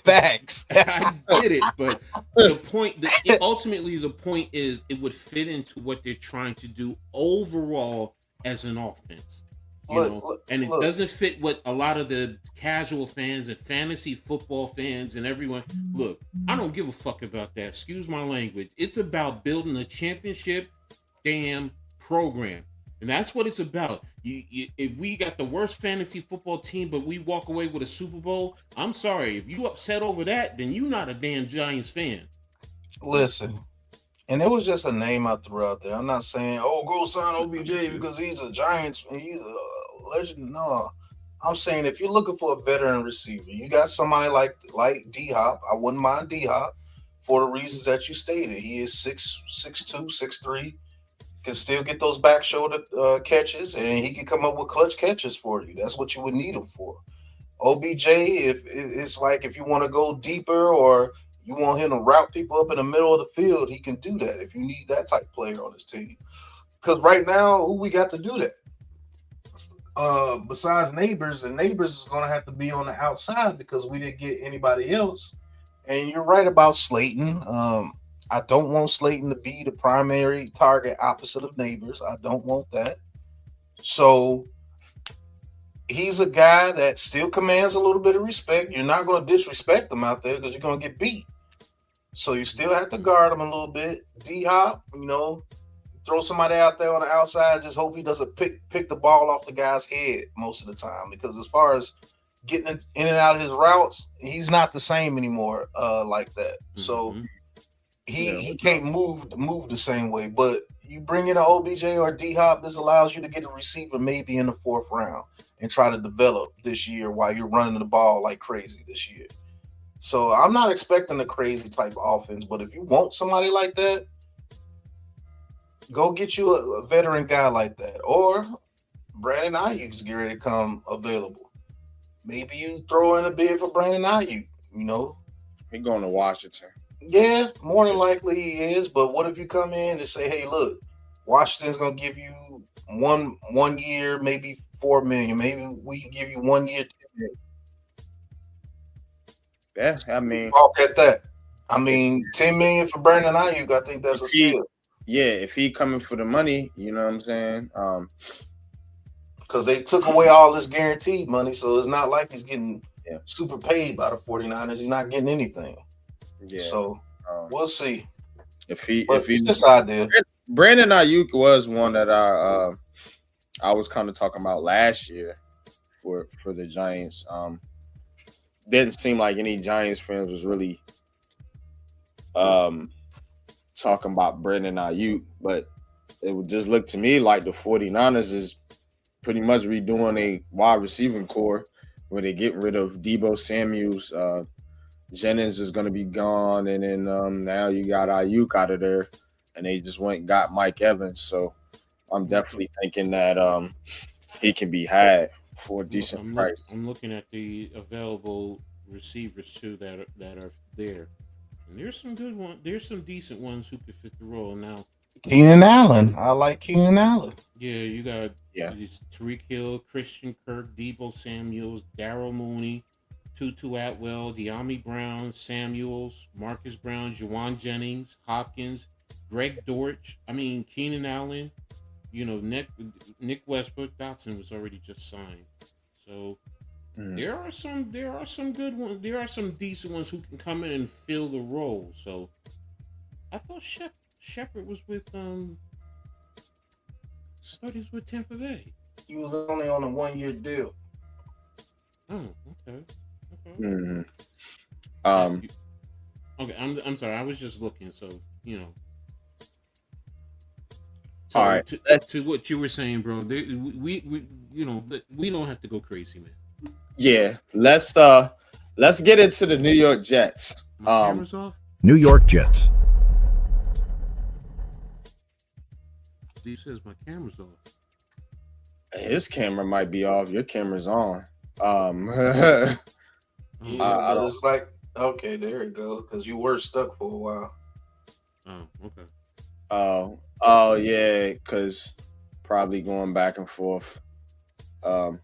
Facts. I get it, but the point, ultimately, the point is, it would fit into what they're trying to do overall as an offense. It doesn't fit what a lot of the casual fans and fantasy football fans and everyone. Look, I don't give a fuck about that. Excuse my language. It's about building a championship damn program, and that's what it's about. If we got the worst fantasy football team, but we walk away with a Super Bowl, I'm sorry. If you upset over that, then you're not a damn Giants fan. Listen. And it was just a name I threw out there. I'm not saying, go sign OBJ because he's a Giants and he's a legend. No. I'm saying if you're looking for a veteran receiver, you got somebody like D-Hop. I wouldn't mind D-Hop for the reasons that you stated. He is 6'2", 6'3", can still get those back shoulder catches, and he can come up with clutch catches for you. That's what you would need him for. OBJ, if you want to go deeper or you want him to route people up in the middle of the field, he can do that if you need that type of player on his team. Because right now, who we got to do that? Besides Neighbors, and Neighbors is going to have to be on the outside because we didn't get anybody else. And you're right about Slayton. I don't want Slayton to be the primary target opposite of Neighbors. I don't want that. So he's a guy that still commands a little bit of respect. You're not going to disrespect him out there because you're going to get beat. So you still have to guard him a little bit. D-Hop, throw somebody out there on the outside. Just hope he doesn't pick the ball off the guy's head most of the time. Because as far as getting in and out of his routes, he's not the same anymore like that. So he can't move the same way. But you bring in an OBJ or D-Hop, this allows you to get a receiver maybe in the 4th round and try to develop this year while you're running the ball like crazy this year. So I'm not expecting a crazy type of offense, but if you want somebody like that, go get you a veteran guy like that. Or Brandon Ayuk's getting ready to come available. Maybe you throw in a bid for Brandon Ayuk, He going to Washington. Yeah, more than likely he is. But what if you come in and say, hey, look, Washington's going to give you one year, maybe $4 million. Maybe we can give you 1 year, $10 million. Yeah, I mean, talk at that. I mean, $10 million for Brandon Ayuk, I think that's a steal. Yeah, if he coming for the money, you know what I'm saying? Because they took away all this guaranteed money, so it's not like he's getting super paid by the 49ers. He's not getting anything. Yeah. So we'll see. If he this idea. Brandon Ayuk was one that I was kind of talking about last year for the Giants. Didn't seem like any Giants fans was really talking about Brandon Ayuk, but it would just look to me like the 49ers is pretty much redoing a wide receiving core where they get rid of Deebo Samuels. Jennings is going to be gone, and then now you got Ayuk out of there, and they just went and got Mike Evans. So I'm definitely thinking that he can be had for a decent price. I'm looking at the available receivers too that are there. And there's some good ones. There's some decent ones who could fit the role. Now, Keenan Allen. I like Keenan Allen. Yeah, you got Tariq Hill, Christian Kirk, Deebo Samuels, Darryl Mooney, Tutu Atwell, De'Ami Brown, Samuels, Marcus Brown, Juwan Jennings, Hopkins, Greg Dortch. I mean, Keenan Allen. Nick Westbrook. Dotson was already just signed. So there are some good ones. There are some decent ones who can come in and fill the role. So I thought Shepard was with studies with Tampa Bay. He was only on a 1-year deal. Oh, okay. Mm-hmm. Okay, I'm sorry. I was just looking. So So all right. To what you were saying, bro. We don't have to go crazy, man. Yeah, let's get into the New York Jets. My camera's off. New York Jets. Steve says my camera's off. His camera might be off. Your camera's on. It's like okay, there you go. Because you were stuck for a while. Oh, okay. Oh yeah, because probably going back and forth. All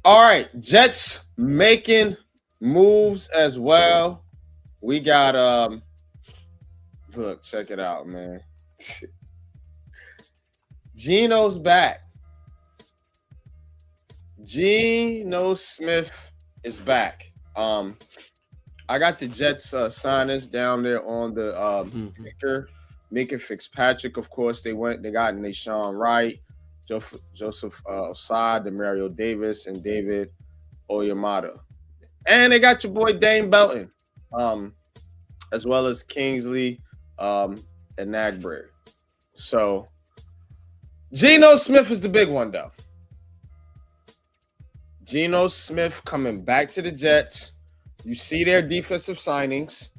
right, Jets making moves as well. We got look, check it out, man. Geno's back. Geno Smith is back. I got the Jets signers down there on the ticker. Minka Fitzpatrick, of course, they got Nashawn Wright, Joseph Osai, Demario Davis, and David Oyamada. And they got your boy Dane Belton, as well as Kingsley and Nagbury. So Geno Smith is the big one, though. Geno Smith coming back to the Jets. You see their defensive signings.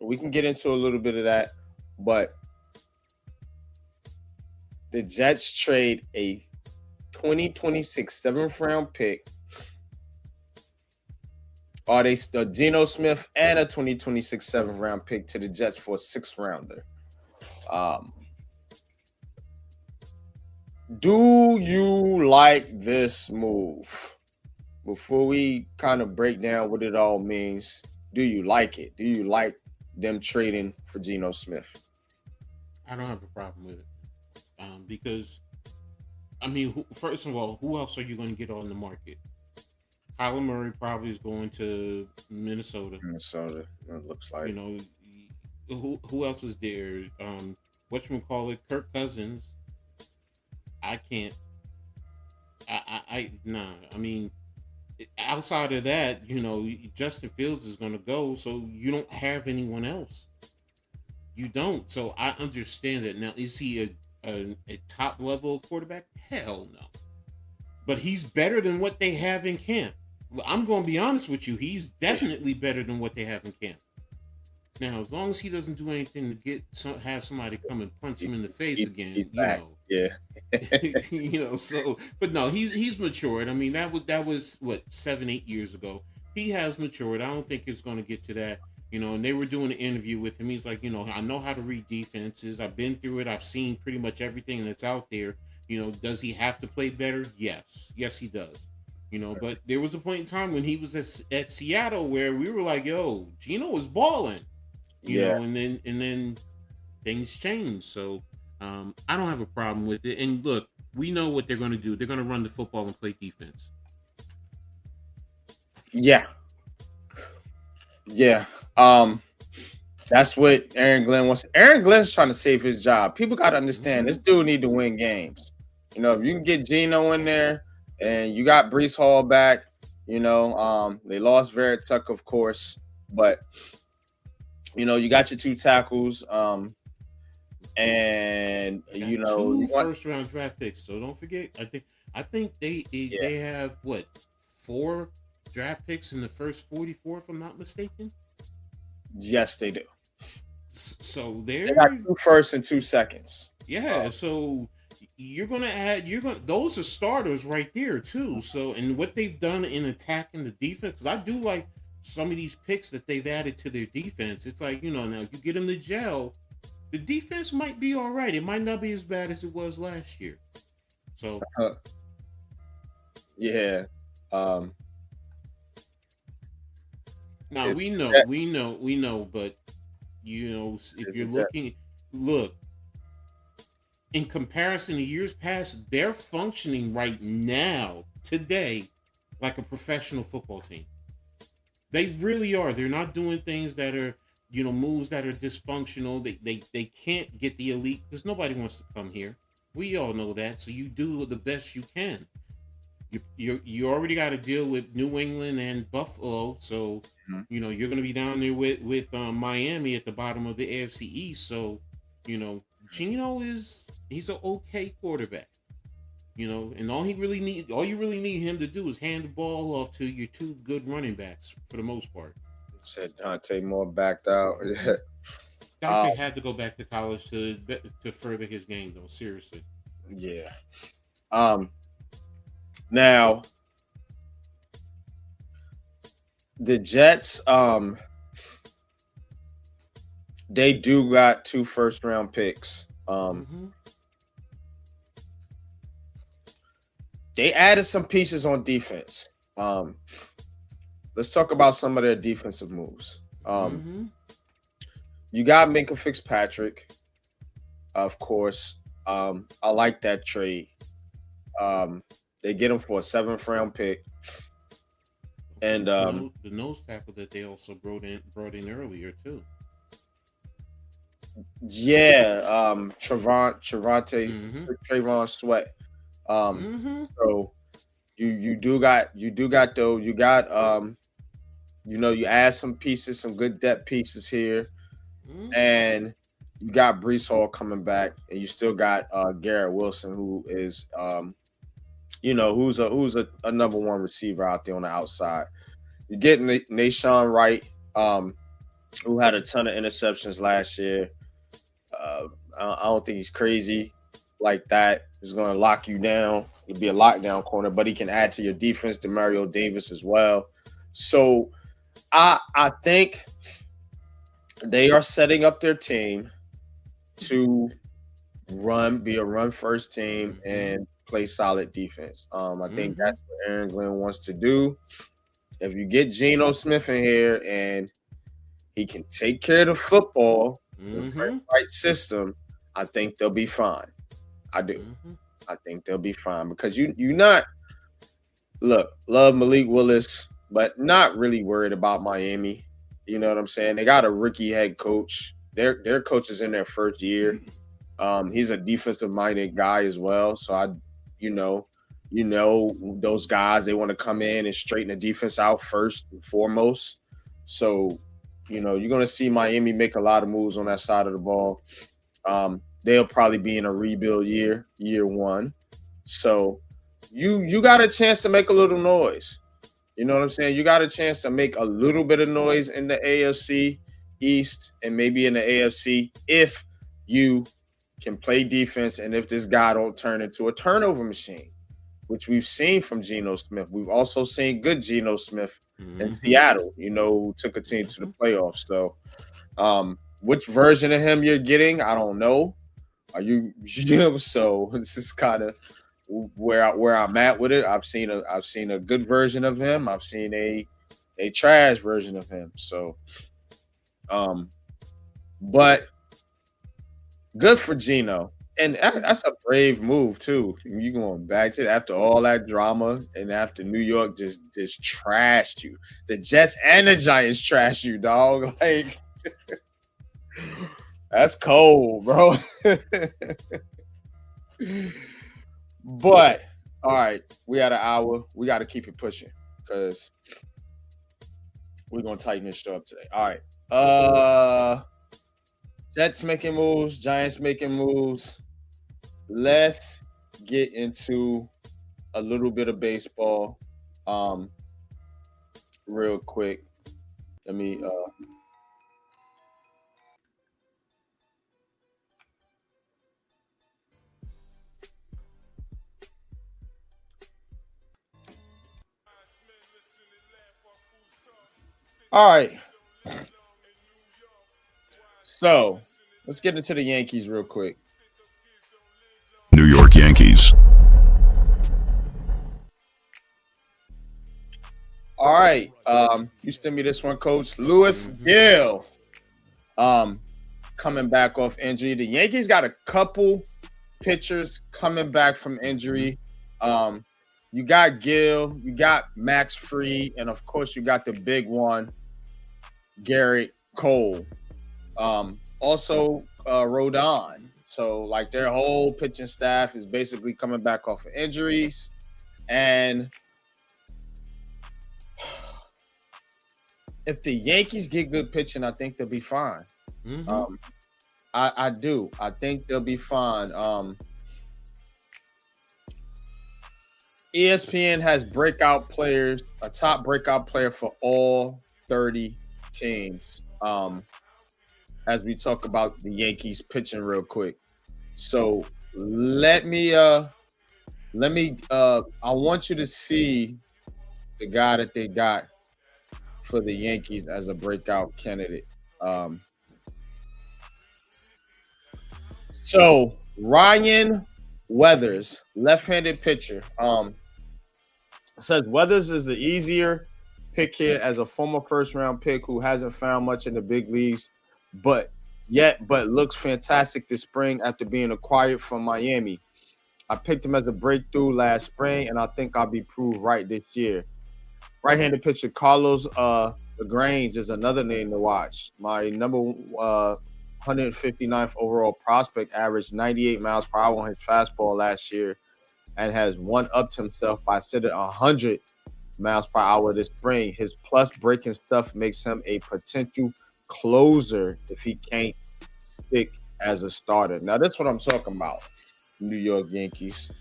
We can get into a little bit of that, but the Jets trade a 2026 7th-round pick. Are they still Geno Smith and a 2026 7th-round pick to the Jets for a 6th-rounder? Do you like this move? Before we kind of break down what it all means, do you like it? Do you like them trading for Geno Smith? I don't have a problem with it. Because, I mean, first of all, who else are you going to get on the market? Kyler Murray probably is going to Minnesota. Minnesota, it looks like. You know, who else is there? Whatchamacallit, Kirk Cousins. I can't. Nah. I mean, outside of that, Justin Fields is going to go, so you don't have anyone else. You don't. So I understand that. Now, is he a top level quarterback? Hell no. But he's better than what they have in camp. I'm going to be honest with you. He's definitely better than what they have in camp. Now, as long as he doesn't do anything to have somebody come and punch him in the face again, Yeah. So, but no, he's matured. I mean, that was what 7-8 years ago. He has matured. I don't think it's going to get to that. And they were doing an interview with him. He's like, I know how to read defenses. I've been through it. I've seen pretty much everything that's out there. Does he have to play better? Yes, he does. But there was a point in time when he was at Seattle where we were like, yo, Geno was balling. And then things change. So I don't have a problem with it. And look, we know what they're going to do. They're going to run the football and play defense. Yeah. That's what Aaron Glenn wants. Aaron Glenn's trying to save his job. People got to understand this dude need to win games. If you can get Geno in there and you got Breece Hall back, they lost Veritek, of course, but you got your 2 tackles, and two first round draft picks. So don't forget. I think they have what 4 draft picks in the first 44, if I'm not mistaken. Yes, they do. So they got 2 firsts and 2 seconds. Yeah. So you're gonna add. Those are starters right there too. So and what they've done in attacking the defense, because I do like some of these picks that they've added to their defense. It's like, now you get them to gel, the defense might be all right. It might not be as bad as it was last year. So yeah. Now we know, but if you're look, in comparison to years past, they're functioning right now, today, like a professional football team. They really are. They're not doing things that are, moves that are dysfunctional. They can't get the elite because nobody wants to come here. We all know that. So you do the best you can. You already got to deal with New England and Buffalo. So, you're going to be down there with Miami at the bottom of the AFC East. So, Geno he's an okay quarterback. And all you really need him to do is hand the ball off to your 2 good running backs for the most part. Said Dante Moore backed out. Dante had to go back to college to further his game, though. Seriously. Yeah. Now the Jets, they do got 2 first round picks. They added some pieces on defense. Let's talk about some of their defensive moves. You got Minkah Fitzpatrick, of course. I like that trade. They get him for a 7th round pick. And the nose tackle that they also brought in earlier too. Yeah, Trayvon Sweat. So you add some pieces, some good depth pieces here, and you got Breece Hall coming back, and you still got Garrett Wilson, who is who's a number 1 receiver out there on the outside. You're getting Nashawn Wright, who had a ton of interceptions last year. I don't think he's crazy like that. He's going to lock you down. He'll be a lockdown corner, but he can add to your defense. Demario Davis as well. So I think they are setting up their team to be a run first team and play solid defense. I think that's what Aaron Glenn wants to do. If you get Geno Smith in here and he can take care of the football, the right system, I think they'll be fine. I do. I think they'll be fine because you're not Look, love Malik Willis, but not really worried about Miami. You know what I'm saying? They got a rookie head coach. Their coach is in their first year. He's a defensive minded guy as well. So you know, those guys, they want to come in and straighten the defense out first and foremost. So, you're gonna see Miami make a lot of moves on that side of the ball. They'll probably be in a rebuild year one. So you got a chance to make a little noise. You know what I'm saying? You got a chance to make a little bit of noise in the AFC East and maybe in the AFC if you can play defense and if this guy don't turn into a turnover machine, which we've seen from Geno Smith. We've also seen good Geno Smith in Seattle, who took a team to the playoffs. So which version of him you're getting, I don't know. Are you so this is kind of where I'm at with it. I've seen a good version of him. I've seen a trash version of him. So but good for Geno. And that's a brave move too. You going back to it after all that drama and after New York just trashed you. The Jets and the Giants trashed you, dog. Like that's cold, bro. But all right, we had an hour. We got to keep it pushing because we're gonna tighten this show up today. All right. Jets making moves, Giants making moves. Let's get into a little bit of baseball. Real quick. Let me All right. So let's get into the Yankees real quick. New York Yankees. All right. You send me this one, Coach. Louis Gill. Coming back off injury. The Yankees got a couple pitchers coming back from injury. You got Gill, you got Max Fried, and of course you got the big one, Garrett Cole. Also Rodon. So like their whole pitching staff is basically coming back off of injuries. And if the Yankees get good pitching, I think they'll be fine. I do. I think they'll be fine. ESPN has breakout players, a top breakout player for all 30 teams. As we talk about the Yankees pitching real quick. So I want you to see the guy that they got for the Yankees as a breakout candidate. So Ryan Weathers, left-handed pitcher. Says Weathers is the easier pick here as a former first-round pick who hasn't found much in the big leagues, but looks fantastic this spring after being acquired from Miami. I picked him as a breakthrough last spring, and I think I'll be proved right this year. Right-handed pitcher Carlos LaGrange is another name to watch. My number 159th overall prospect averaged 98 miles per hour on his fastball last year and has one-upped himself by sitting 100 miles per hour this spring. His plus breaking stuff makes him a potential closer if he can't stick as a starter. Now, that's what I'm talking about, New York Yankees.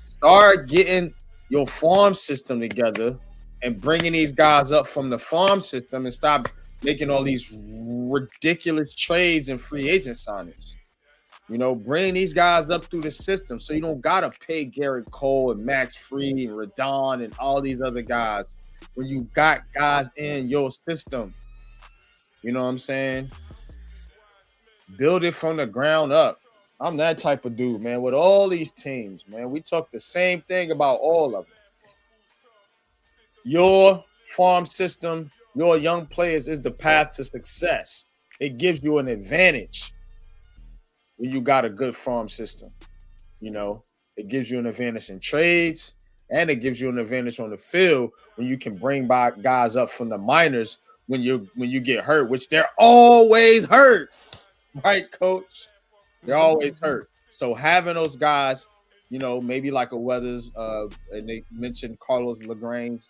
Start getting your farm system together and bringing these guys up from the farm system and stop making all these ridiculous trades and free agent signings. Bring these guys up through the system so you don't got to pay Garrett Cole and Max Fried and Rodon and all these other guys when you got guys in your system. You know what I'm saying? Build it from the ground up. I'm that type of dude, man, with all these teams, man. We talk the same thing about all of them. Your farm system, your young players is the path to success. It gives you an advantage when you got a good farm system. It gives you an advantage in trades. and it gives you an advantage on the field when you can bring back guys up from the minors when you get hurt, which they're always hurt, right, Coach? They're always hurt. So having those guys, maybe like a Weathers, and they mentioned Carlos LaGrange,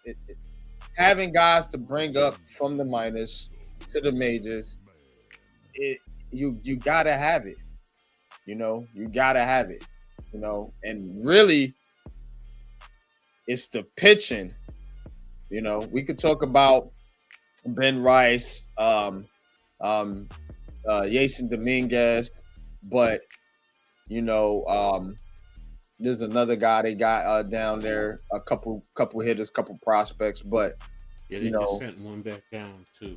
having guys to bring up from the minors to the majors, you gotta have it. You gotta have it. And really, it's the pitching. We could talk about Ben Rice, Jason Dominguez, but there's another guy they got down there, a couple hitters, couple prospects, but yeah, they just sent one back down too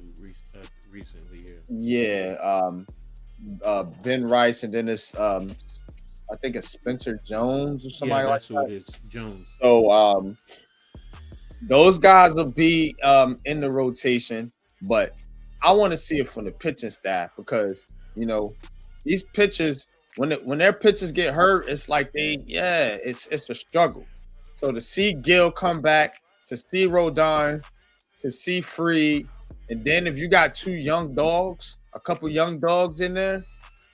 recently. Ben Rice, and then it's I think it's Spencer Jones or somebody like that. That's who it is, Jones. So those guys will be in the rotation, but I want to see it from the pitching staff because these pitchers, when their pitchers get hurt, it's like it's a struggle. So to see Gill come back, to see Rodon, to see Freed, and then if you got a couple young dogs in there,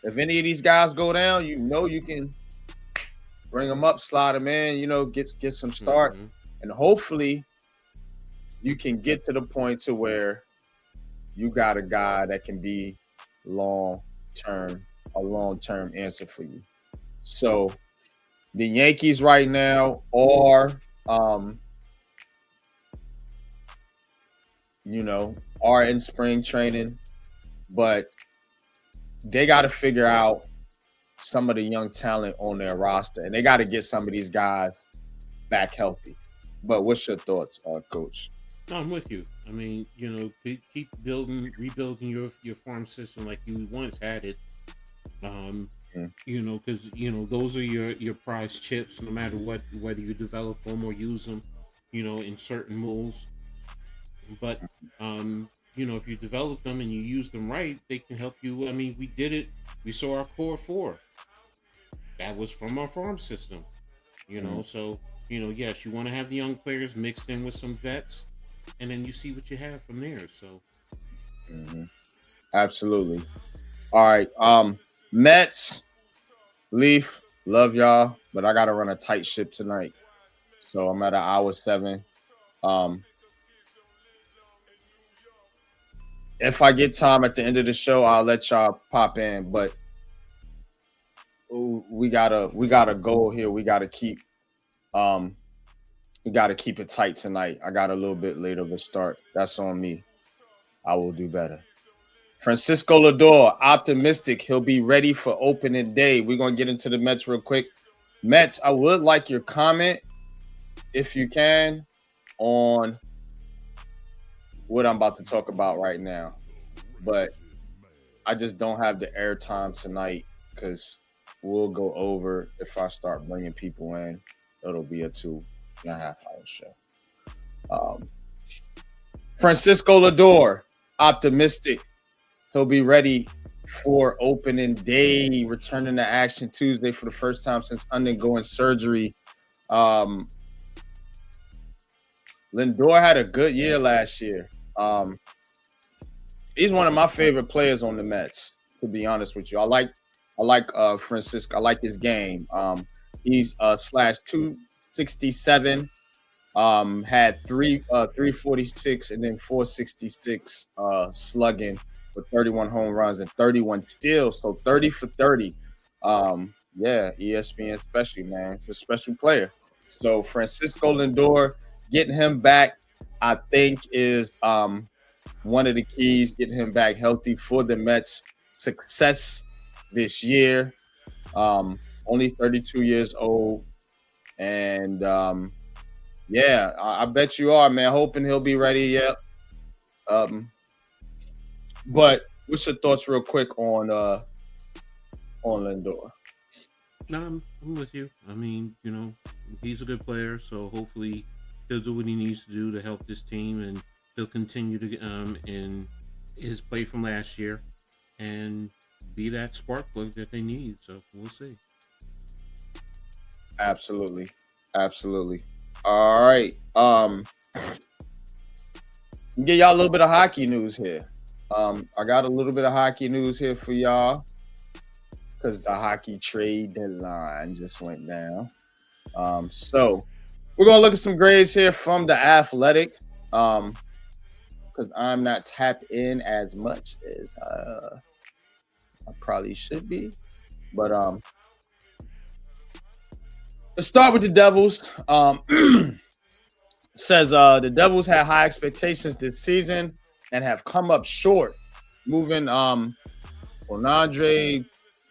if any of these guys go down, you can bring them up, slide them in, get some start, and hopefully you can get to the point to where you got a guy that can be a long-term answer for you. So the Yankees right now are in spring training, but they got to figure out some of the young talent on their roster, and they got to get some of these guys back healthy. But what's your thoughts, Coach? No, I'm with you. I mean, keep rebuilding your farm system like you once had it. Because those are your prize chips. No matter whether you develop them or use them, in certain moves. But if you develop them and you use them right, they can help you. I mean, we did it. We saw our core four. That was from our farm system. So yes, you want to have the young players mixed in with some vets, and then you see what you have from there. So, absolutely. All right, Mets, Leaf, love y'all, but I gotta run a tight ship tonight, so I'm at an hour 7. If I get time at the end of the show, I'll let y'all pop in. But we got a goal here. We gotta keep it tight tonight. I got a little bit later of a start. That's on me. I will do better. Francisco Lindor, optimistic. He'll be ready for opening day. We're gonna get into the Mets real quick. Mets, I would like your comment, if you can, on what I'm about to talk about right now, but I just don't have the airtime tonight because we'll go over. If I start bringing people in, it'll be a 2.5-hour show. Francisco Lindor, optimistic. He'll be ready for opening day, returning to action Tuesday for the first time since undergoing surgery. Lindor had a good year last year. He's one of my favorite players on the Mets, to be honest with you. I like Francisco. I like his game. He's /267, had 346 and then 466 slugging with 31 home runs and 31 steals. So 30 for 30. ESPN special, man. He's a special player. So Francisco Lindor, getting him back, I think, is one of the keys, getting him back healthy for the Mets' success this year. Only 32 years old. And, I bet you are, man. Hoping he'll be ready. Yep. But what's your thoughts real quick on Lindor? No, I'm with you. I mean, he's a good player, so hopefully he'll do what he needs to do to help this team, and he'll continue to in his play from last year and be that spark plug that they need. So we'll see. Absolutely. All right. Get y'all a little bit of hockey news here. I got a little bit of hockey news here for y'all because the hockey trade deadline just went down. So we're gonna look at some grades here from the Athletic. Because I'm not tapped in as much as I probably should be. But let's start with the Devils. Says the Devils had high expectations this season and have come up short, moving Onandre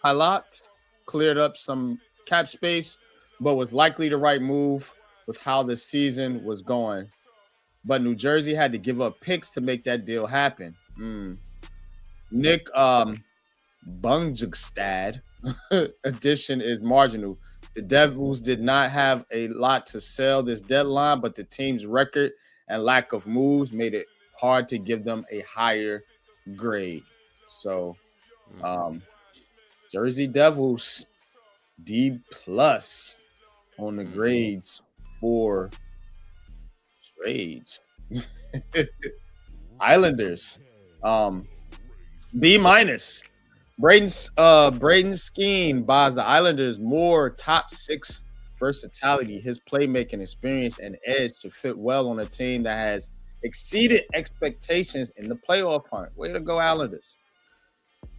Pilot cleared up some cap space, but was likely the right move with how the season was going. But New Jersey had to give up picks to make that deal happen. Nick Bungstad addition is marginal. The Devils did not have a lot to sell this deadline, but the team's record and lack of moves made it hard to give them a higher grade. So, Jersey Devils D+ on the grades for trades. Islanders B-. Braden Skeen buys the Islanders more top six versatility, his playmaking experience and edge to fit well on a team that has exceeded expectations in the playoff hunt. Way to go, Islanders.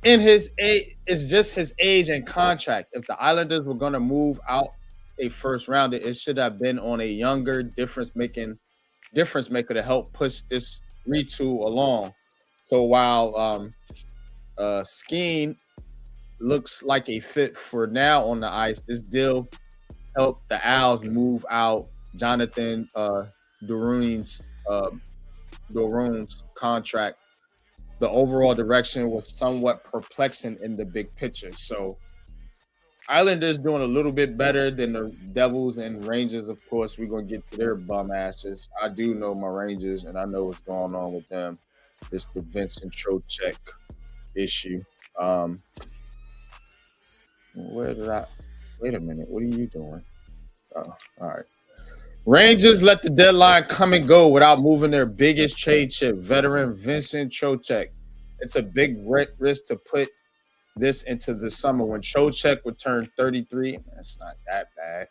In his age, it's just his age and contract. If the Islanders were going to move out a first rounder, it should have been on a younger difference maker to help push this retool along. So while Skeen looks like a fit for now on the ice, this deal helped the Owls move out Jonathan Drouin's contract. The overall direction was somewhat perplexing in the big picture. So Islanders doing a little bit better than the Devils and Rangers. Of course, we're going to get to their bum asses. I do know my Rangers, and I know what's going on with them. It's the Vincent Trocheck issue. Where did I? Wait a minute. What are you doing? Oh, all right. Rangers let the deadline come and go without moving their biggest trade chip, veteran Vincent Trocheck. It's a big risk to put this into the summer when Trocheck would turn 33. That's not that bad.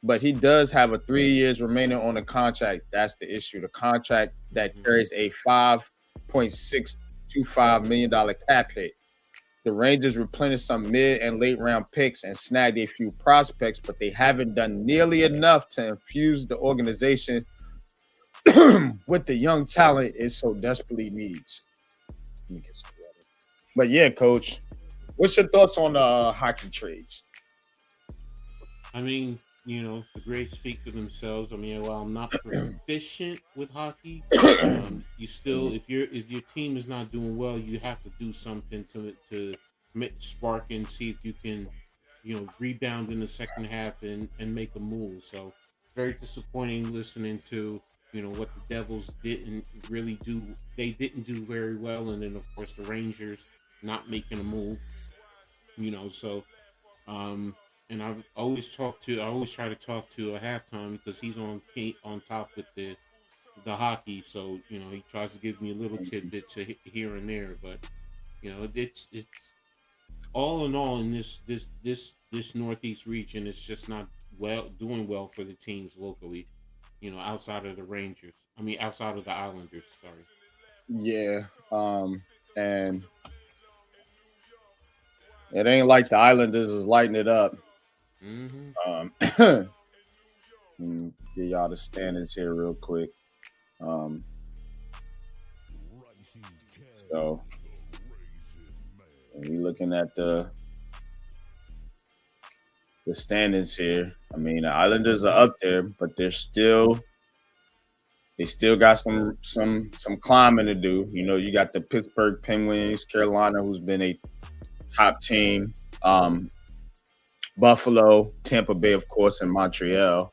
But he does have a 3 years remaining on the contract. That's the issue. The contract that carries a $5.625 million cap hit. The Rangers replenished some mid and late round picks and snagged a few prospects, but they haven't done nearly enough to infuse the organization with the young talent it so desperately needs. But yeah, Coach, what's your thoughts on hockey trades? I mean, the grades speak for themselves. I mean, while I'm not proficient with hockey, you still, if your team is not doing well, you have to do something to spark and see if you can, rebound in the second half and make a move. So it's very disappointing listening to what the Devils didn't really do. They didn't do very well, and then of course the Rangers not making a move. So. And I always try to talk to a halftime because he's on top with the hockey. So he tries to give me a little tidbits here and there. But it's all in all in this Northeast region, it's just not doing well for the teams locally. Outside of the Rangers. I mean, outside of the Islanders. Sorry. Yeah. And it ain't like the Islanders is lighting it up. Get y'all the standings here real quick. So we looking at the standings here. I mean, the Islanders are up there, but they still got some climbing to do. You got the Pittsburgh Penguins, Carolina, who's been a top team. Buffalo, Tampa Bay, of course, and Montreal.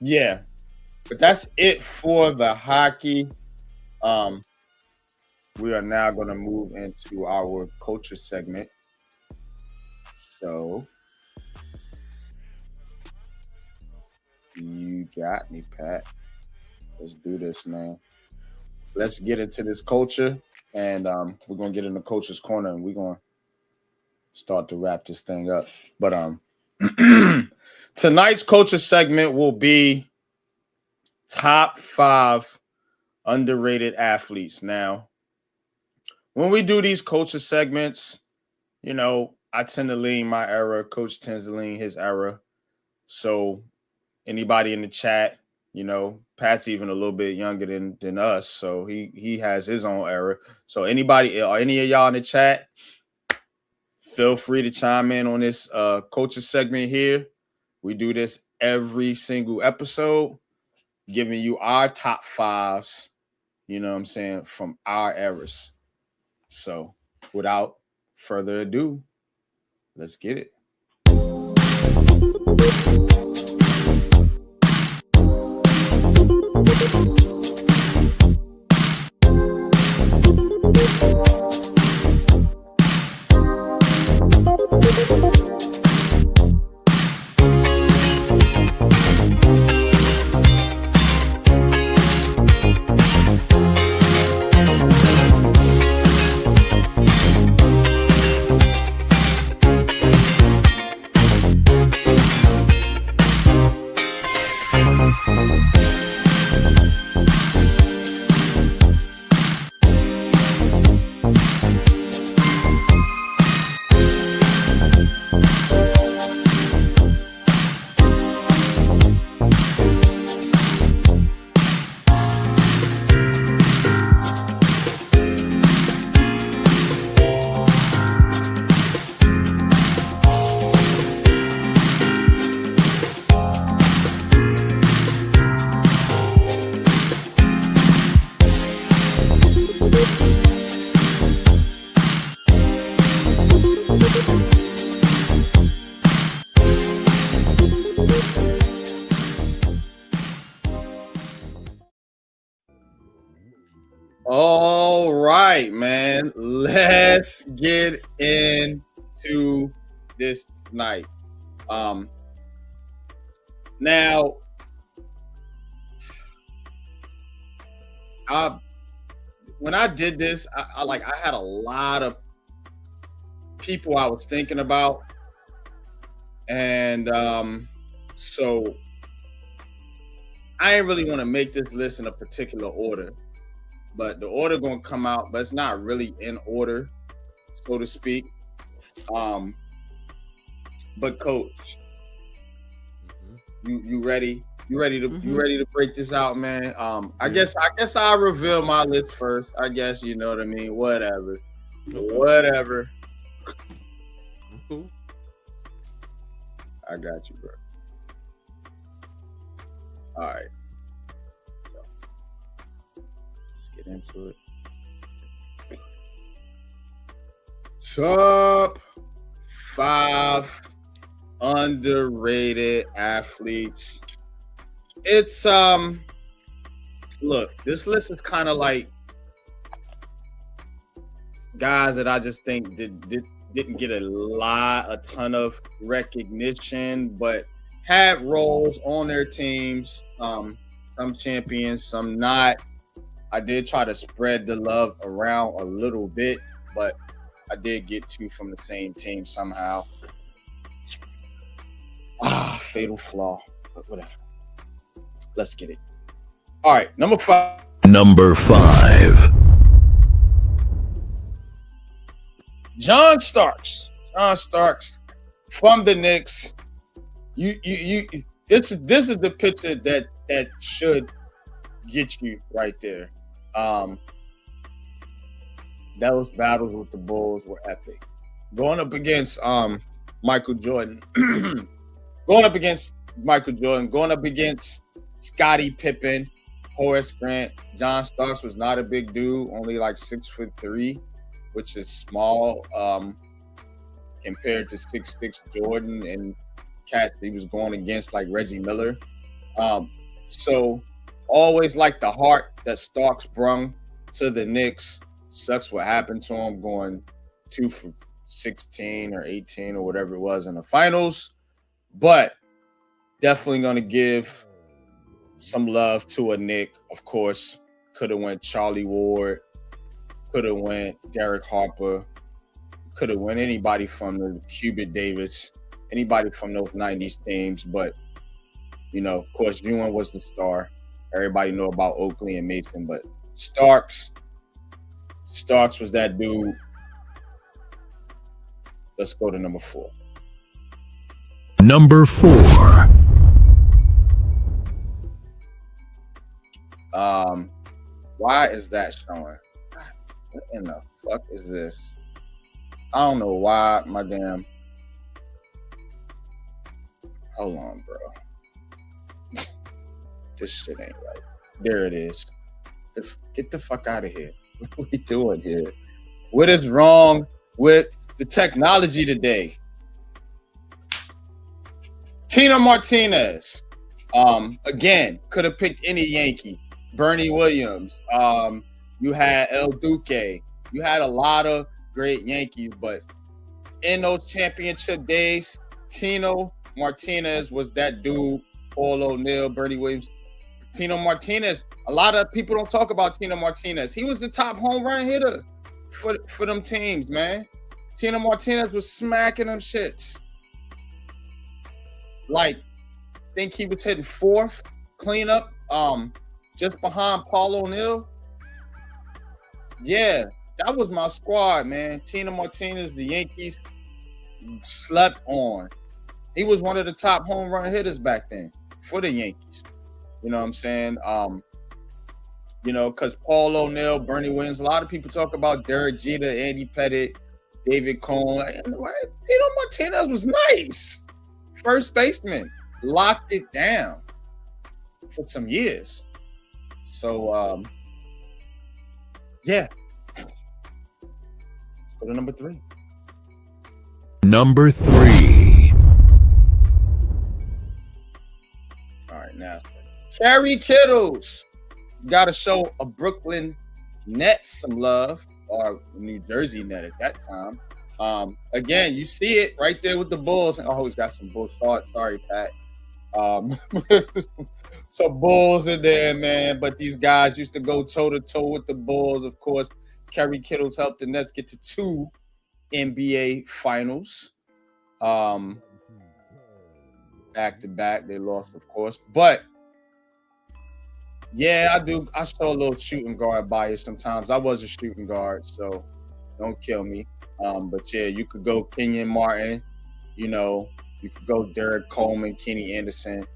Yeah. But that's it for the hockey. We are now going to move into our culture segment. So you got me, Pat. Let's do this, man. Let's get into this culture, and we're gonna get in the coach's corner, and we're gonna start to wrap this thing up. But tonight's culture segment will be top 5 underrated athletes. Now, when we do these culture segments, you know, I tend to lean my era. Coach tends to lean his era. So anybody in the chat, you know, Pat's even a little bit younger than us, so he has his own era. So anybody or any of y'all in the chat, feel free to chime in on this culture segment here. We do this every single episode, giving you our top 5s, you know what I'm saying, from our eras. So without further ado, let's get it. All right, man. Let's get into this tonight. Now, when I did this, I had a lot of people I was thinking about, and so I ain't really want to make this list in a particular order. But the order gonna come out, but it's not really in order, so to speak. But coach, you ready? You ready to break this out, man? I guess I'll reveal my list first. I guess you know what I mean. Whatever. I'm cool. I got you, bro. All right. Get into it. Top 5 underrated athletes. It's look, this list is kind of like guys that I just think didn't get a ton of recognition, but had roles on their teams. Some champions, some not. I did try to spread the love around a little bit, but I did get 2 from the same team somehow. Fatal flaw, but whatever. Let's get it. All right, number 5. Number 5. John Starks. John Starks from the Knicks. This is the picture that should get you right there. Those battles with the Bulls were epic. Going up against Michael Jordan, going up against Scottie Pippen, Horace Grant. John Starks was not a big dude, only like 6'3", which is small compared to 6'6" Jordan and cats he was going against like Reggie Miller. So always like the heart that Starks brung to the Knicks. Sucks what happened to him, going 2 for 16 or 18 or whatever it was in the finals. But definitely going to give some love to a Knick. Of course, could have went Charlie Ward, could have went Derek Harper, could have went anybody from the Hubert Davis, anybody from those 90s teams. But, you know, of course, Ewing was the star. Everybody know about Oakley and Mason, but Starks was that dude. Let's go to number 4. Number 4. Why is that showing? What in the fuck is this? I don't know why my damn. Hold on, bro. This shit ain't right. There it is. Get the fuck out of here. What are we doing here? What is wrong with the technology today? Tino Martinez. Again, could have picked any Yankee. Bernie Williams. You had El Duque. You had a lot of great Yankees, but in those championship days, Tino Martinez was that dude. Paul O'Neill, Bernie Williams. Tino Martinez. A lot of people don't talk about Tino Martinez. He was the top home run hitter for them teams, man. Tino Martinez was smacking them shits. Like, think he was hitting 4th cleanup, just behind Paul O'Neill. Yeah, that was my squad, man. Tino Martinez, the Yankees slept on. He was one of the top home run hitters back then for the Yankees. You know what I'm saying? You know, because Paul O'Neill, Bernie Williams, a lot of people talk about Derek Jeter, Andy Pettitte, David Cone. Tino Martinez was nice. First baseman. Locked it down for some years. So, yeah. Let's go to number 3. Number 3. All right, now Kerry Kittles. Got to show a Brooklyn Nets some love, or New Jersey Net at that time. Again, you see it right there with the Bulls. I always got some Bulls thoughts. Sorry, Pat. Some Bulls in there, man. But these guys used to go toe-to-toe with the Bulls. Of course, Kerry Kittles helped the Nets get to 2 NBA finals. Back-to-back. They lost, of course. But, yeah, I do. I show a little shooting guard bias sometimes. I was a shooting guard, so don't kill me. But, yeah, you could go Kenyon Martin. You know, you could go Derek Coleman, Kenny Anderson,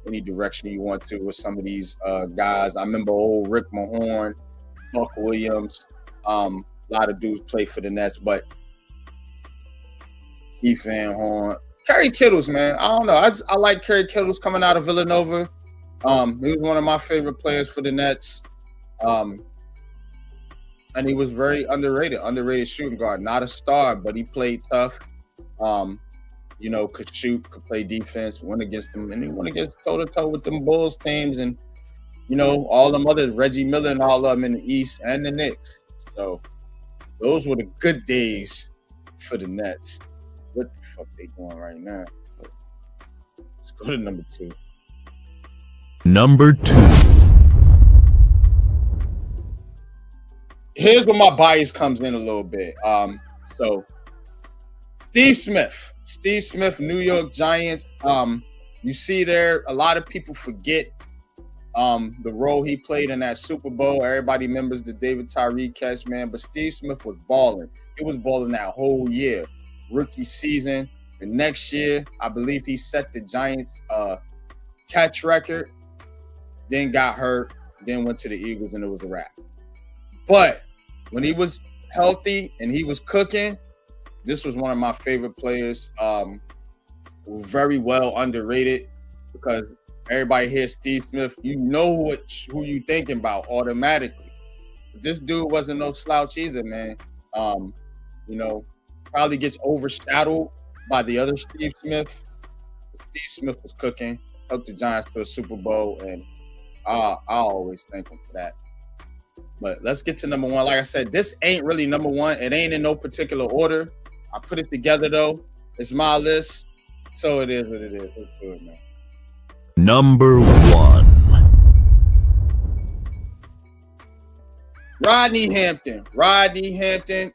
any direction you want to with some of these guys. I remember old Rick Mahorn, Buck Williams. A lot of dudes play for the Nets, but Keith Van Horn. Kerry Kittles, man. I don't know. I like Kerry Kittles coming out of Villanova. He was one of my favorite players for the Nets. And he was very underrated shooting guard. Not a star, but he played tough. You know, could shoot, could play defense, went against them, and he went against toe-to-toe with them Bulls teams and, you know, all them other Reggie Miller and all of them in the East and the Knicks. So those were the good days for the Nets. What the fuck they doing right now? Let's go to number 2. Number 2. Here's where my bias comes in a little bit. So Steve Smith, New York Giants. You see there, a lot of people forget the role he played in that Super Bowl. Everybody remembers the David Tyree catch, man. But Steve Smith was balling. He was balling that whole year. Rookie season. The next year, I believe he set the Giants catch record. Then got hurt. Then went to the Eagles, and it was a wrap. But when he was healthy and he was cooking, this was one of my favorite players. Very well underrated because everybody hears Steve Smith, you know who you thinking about automatically. But this dude wasn't no slouch either, man. You know, probably gets overshadowed by the other Steve Smith. Steve Smith was cooking, helped the Giants to a Super Bowl, and I always thank him for that. But let's get to number 1. Like I said, this ain't really number 1. It ain't in no particular order. I put it together though. It's my list, so it is what it is. Let's do it, man. Number 1. Rodney Hampton.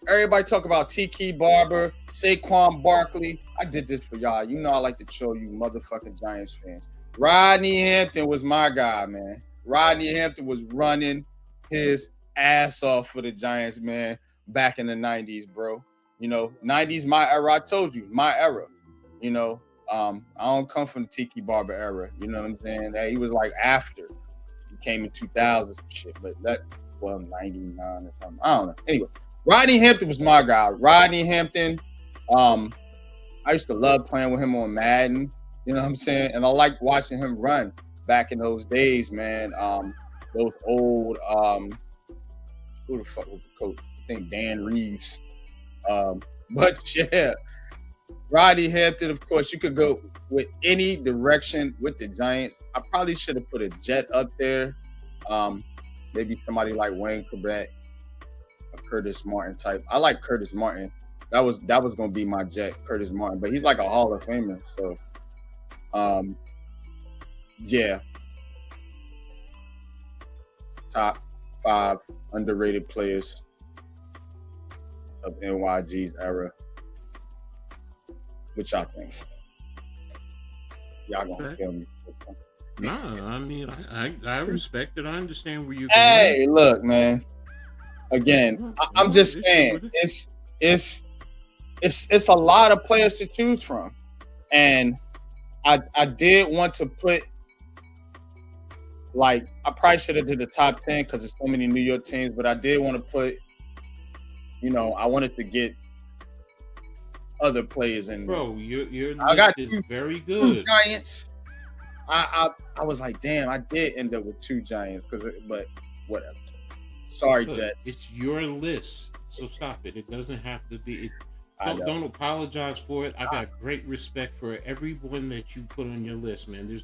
Everybody talk about Tiki Barber, Saquon Barkley. I did this for y'all. You know I like to show you motherfucking Giants fans. Rodney Hampton was my guy, man. Rodney Hampton was running his ass off for the Giants, man, back in the 90s, bro. 90s, my era. I told you, my era. I don't come from the Tiki Barber era. You know what I'm saying? He was like after. He came in 2000 and shit, but 99 or something. I don't know. Anyway, Rodney Hampton was my guy. Rodney Hampton, I used to love playing with him on Madden. You know what I'm saying? And I liked watching him run back in those days, man. Those old, who the fuck was the coach? I think Dan Reeves. But yeah, Rodney Hampton, of course, you could go with any direction with the Giants. I probably should have put a Jet up there. Maybe somebody like Wayne Corbett, a Curtis Martin type. I like Curtis Martin. That was gonna be my Jet, Curtis Martin, but he's like a Hall of Famer. So, yeah. Top 5 underrated players of NYG's era. What y'all think? Y'all gonna kill me. No, I mean, I respect it. I understand where you're going. Hey, look, man. Again, I'm just saying, it's a lot of players to choose from, and I did want to put, like, I probably should have did the top 10 because there's so many New York teams, but I did want to put, I wanted to get other players in. Bro, your I got list is very good. Giants. I was like, damn, I did end up with 2 Giants, but whatever. Sorry, Look, Jets. It's your list, so stop it. It doesn't have to be. Don't apologize for it. I got great respect for everyone that you put on your list, man.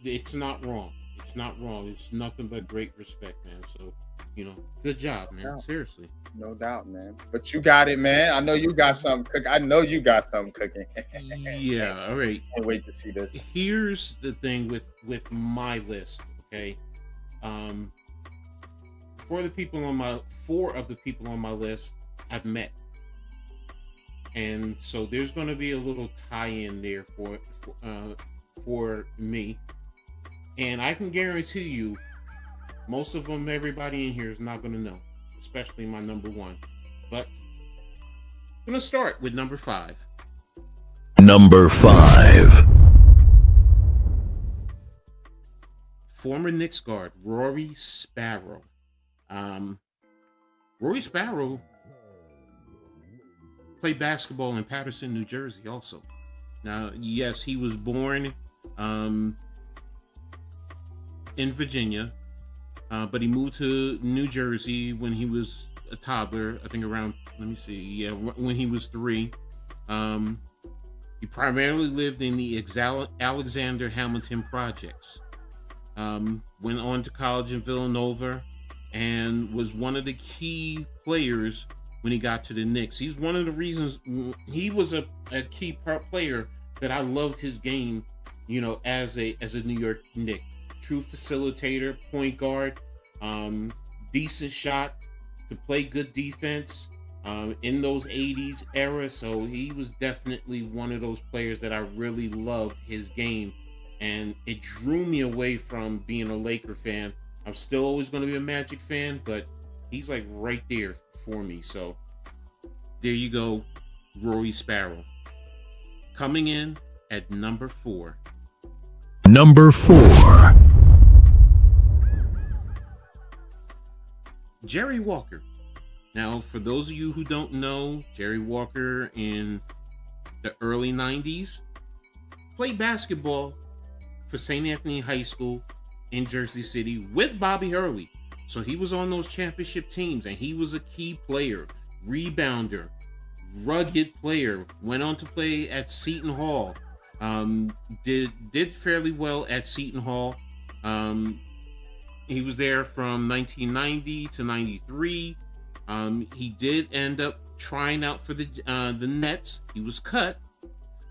It's not wrong. It's not wrong. It's nothing but great respect, man. So, good job, man. Seriously. No doubt, man. But you got it, man. I know you got something cooking. Yeah, all right. Can't wait to see this. Here's the thing with my list, okay? 4 of the people on my list I've met. And so there's going to be a little tie-in there for me. And I can guarantee you, most of them, everybody in here is not going to know, especially my number 1. But I'm going to start with number 5. Number 5. Former Knicks guard, Rory Sparrow. Rory Sparrow played basketball in Paterson, New Jersey also. Now, yes, he was born in Virginia, but he moved to New Jersey when he was a toddler, I think around, when he was 3. He primarily lived in the Alexander Hamilton projects. Went on to college in Villanova and was one of the key players when he got to the Knicks. He's one of the reasons he was a key player that I loved his game, as a New York Knick. True facilitator, point guard, decent shot, could play good defense in those 80s era. So he was definitely one of those players that I really loved his game. And it drew me away from being a Laker fan. I'm still always going to be a Magic fan, but he's like right there for me. So there you go, Rory Sparrow. Coming in at number 4. Number 4. Jerry Walker. Now, for those of you who don't know, Jerry Walker in the early 90s played basketball for St. Anthony High School in Jersey City with Bobby Hurley. So he was on those championship teams, and he was a key player, rebounder, rugged player. Went on to play at Seton Hall. Did fairly well at Seton Hall. He was there from 1990 to 93. He did end up trying out for the Nets. He was cut,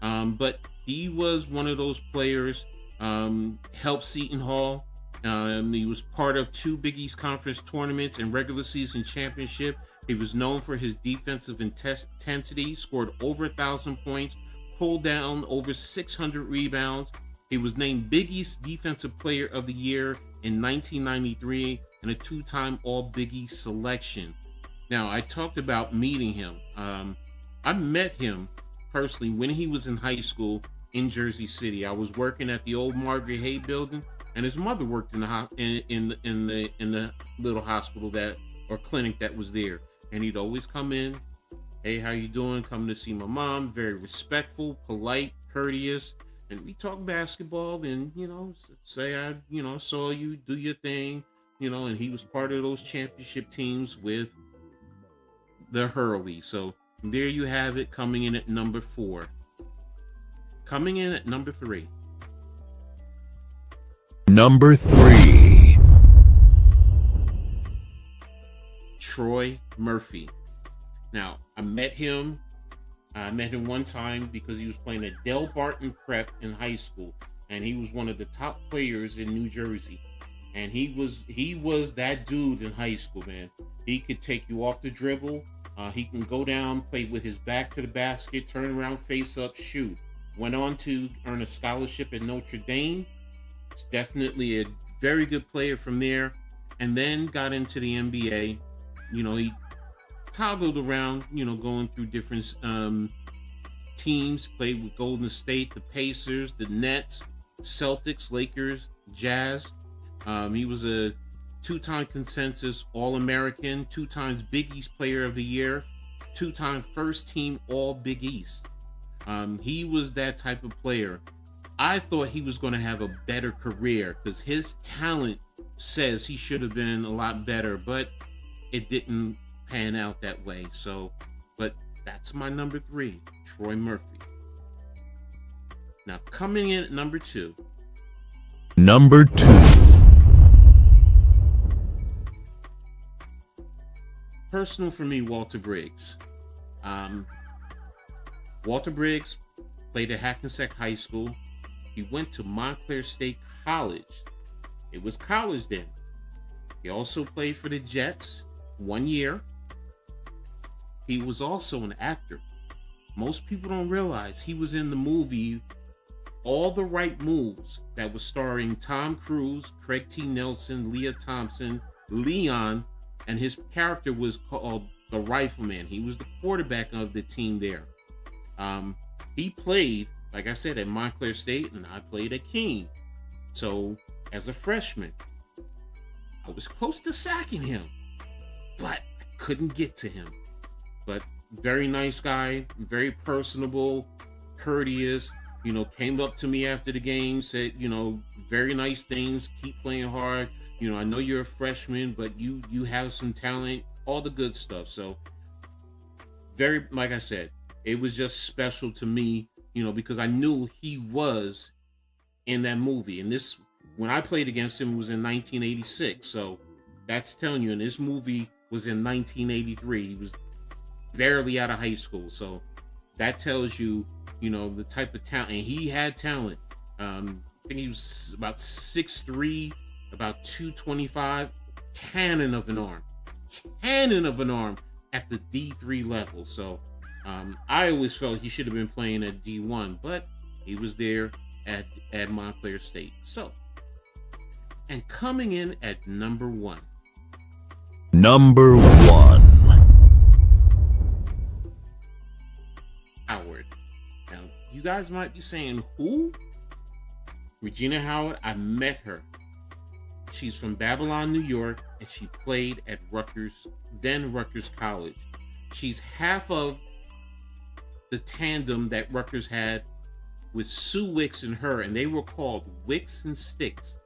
but he was one of those players. Helped Seton Hall. He was part of 2 Big East Conference tournaments and regular season championship. He was known for his defensive intensity, scored over 1,000 points, pulled down over 600 rebounds. He was named Big East Defensive Player of the Year in 1993 and a 2-time All Big East selection. Now, I talked about meeting him. I met him personally when he was in high school in Jersey City. I was working at the old Margaret Hay building, and his mother worked in the little hospital or clinic that was there. And he'd always come in, "Hey, how you doing? Coming to see my mom." Very respectful, polite, courteous, and we talk basketball. And say I saw you do your thing, and he was part of those championship teams with the Hurley. So there you have it, coming in at number 4. Coming in at number 3. Number 3. Troy Murphy. Now, I met him one time because he was playing at Del Barton Prep in high school, and he was one of the top players in New Jersey. And he was that dude in high school, man. He could take you off the dribble. He can go down, play with his back to the basket, turn around, face up, shoot. Went on to earn a scholarship at Notre Dame. He's definitely a very good player from there. And then got into the NBA. He toggled around, going through different teams. Played with Golden State, the Pacers, the Nets, Celtics, Lakers, Jazz. He was a 2-time consensus All-American, 2 times Big East Player of the Year, 2-time first team All Big East. He was that type of player. I thought he was going to have a better career because his talent says he should have been a lot better, but it didn't pan out that way. But that's my number 3, Troy Murphy. Now, coming in at number 2. Number 2. Personal for me, Walter Briggs. Walter Briggs played at Hackensack High School. He went to Montclair State College. It was college then. He also played for the Jets 1 year. He was also an actor. Most people don't realize he was in the movie All the Right Moves that was starring Tom Cruise, Craig T. Nelson, Leah Thompson, Leon, and his character was called the Rifleman. He was the quarterback of the team there. He played, like I said, at Montclair State, and I played at Keene. So, as a freshman, I was close to sacking him, but I couldn't get to him. But very nice guy, very personable, courteous, came up to me after the game, said, very nice things, keep playing hard. I know you're a freshman, but you have some talent, all the good stuff. So very, like I said, it was just special to me, because I knew he was in that movie. And this, when I played against him, was in 1986. So that's telling you, and this movie was in 1983. He was barely out of high school. So that tells you, the type of talent. And he had talent. I think he was about 6'3", about 225, cannon of an arm at the D3 level. So I always felt he should have been playing at D1, but he was there at Montclair State. So, and coming in at number 1. Number 1. Howard. Now, you guys might be saying, who? Regina Howard. I met her. She's from Babylon, New York, and she played at Rutgers College. She's half of the tandem that Rutgers had with Sue Wicks and her, and they were called Wicks and Sticks.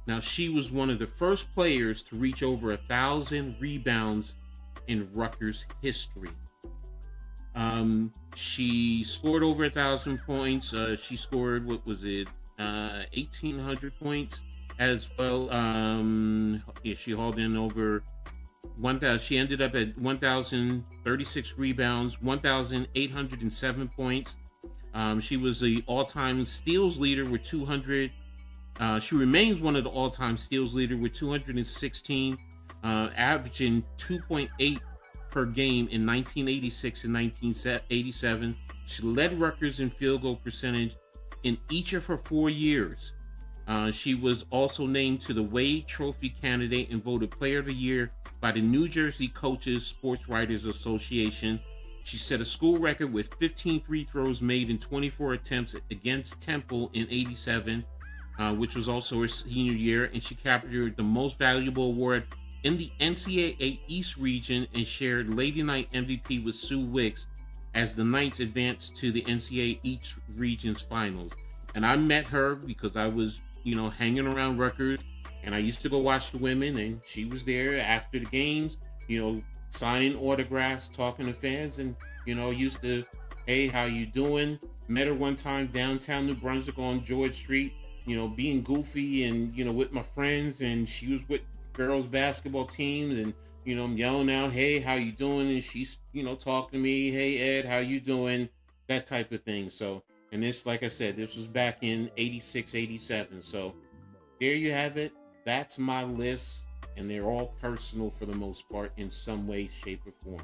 Now, she was one of the first players to reach over 1,000 rebounds in Rutgers history. She scored over 1,000 points. She scored, 1,800 points as well. She hauled in over She ended up at 1,036 rebounds, 1,807 points. She was the all-time steals leader with 200. She remains one of the all-time steals leader with 216, averaging 2.8 per game in 1986 and 1987. She led Rutgers in field goal percentage in each of her 4 years. She was also named to the Wade Trophy candidate and voted Player of the Year by the New Jersey Coaches Sports Writers Association. She set a school record with 15 free throws made in 24 attempts against Temple in 87, which was also her senior year, and she captured the Most Valuable Award in the NCAA East region and shared Lady Night MVP with Sue Wicks as the Knights advanced to the NCAA East region's finals. And I met her because I was, hanging around Rutgers, and I used to go watch the women, and she was there after the games, signing autographs, talking to fans, and, used to, hey, how you doing? Met her one time downtown New Brunswick on George Street, being goofy and, with my friends, and she was with girls basketball teams, and, I'm yelling out, hey, how you doing? And she's, talking to me, hey, Ed, how you doing? That type of thing. So, and this, like I said, this was back in 86, 87. So there you have it. That's my list. And they're all personal for the most part in some way, shape, or form.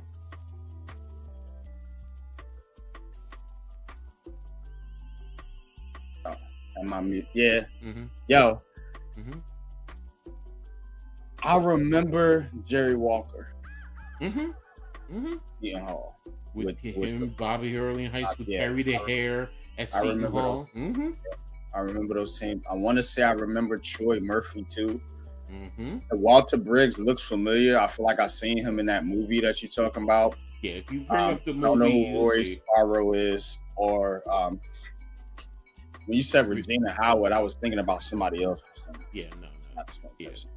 Yeah. Mm-hmm. Yo. Mm-hmm. I remember Jerry Walker. Mm-hmm. Mm-hmm. Seton Hall. With him, Bobby Hurley in high school, Terry the Hair at I Seton Hall. Mm-hmm. I remember those teams. I want to say I remember Troy Murphy too. Mm-hmm. Walter Briggs looks familiar. I feel like I seen him in that movie that you're talking about. Yeah, if you bring up the movie, I don't know who Roy Sparrow is, or when you said Regina Howard, I was thinking about somebody else. Yeah, no. Not the same person.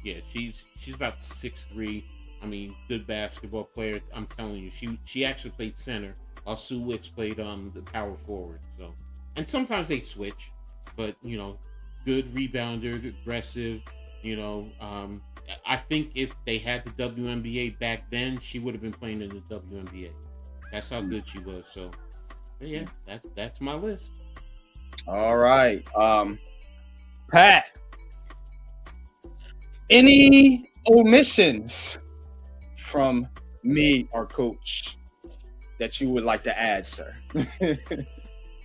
Yeah, she's about 6'3". I mean, good basketball player. I'm telling you, she actually played center while Sue Wicks played the power forward. So, and sometimes they switch, but good rebounder, aggressive. I think if they had the WNBA back then, she would have been playing in the WNBA. That's how good she was. So, yeah, that's my list. All right, Pat. Any omissions from me or Coach that you would like to add, sir?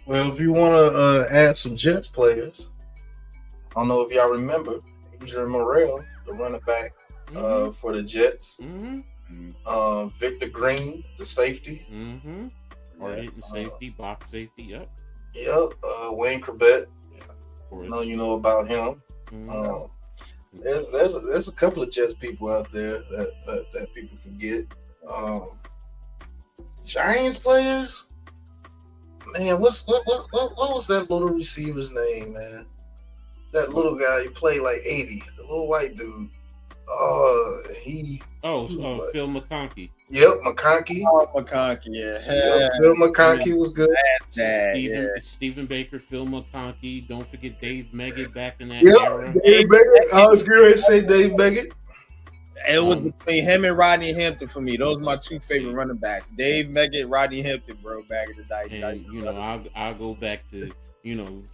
Well, if you want to add some Jets players, I don't know if y'all remember Adrian Morrell, the running back for the Jets. Mm-hmm. Victor Green, the safety. Mm-hmm. Hard-hitting safety, box safety. Yep. Yep. Wayne Corbett. I know you know about him. Mm-hmm. There's a couple of Jets people out there that people forget. Giants players, man. What was that little receiver's name, man? That little guy, he played like 80. The little white dude. Phil McConkey. Yep, McConkey. Oh, McConkey, yeah. Yep, Phil McConkey was good. Stephen Baker, Phil McConkey. Don't forget Dave Meggett back in that Yep, era. Dave Meggett. I was going to say Dave Meggett. It was between him and Rodney Hampton for me. Those are my two favorite running backs. Dave Meggett, Rodney Hampton, bro, back in the day. And I'll go back to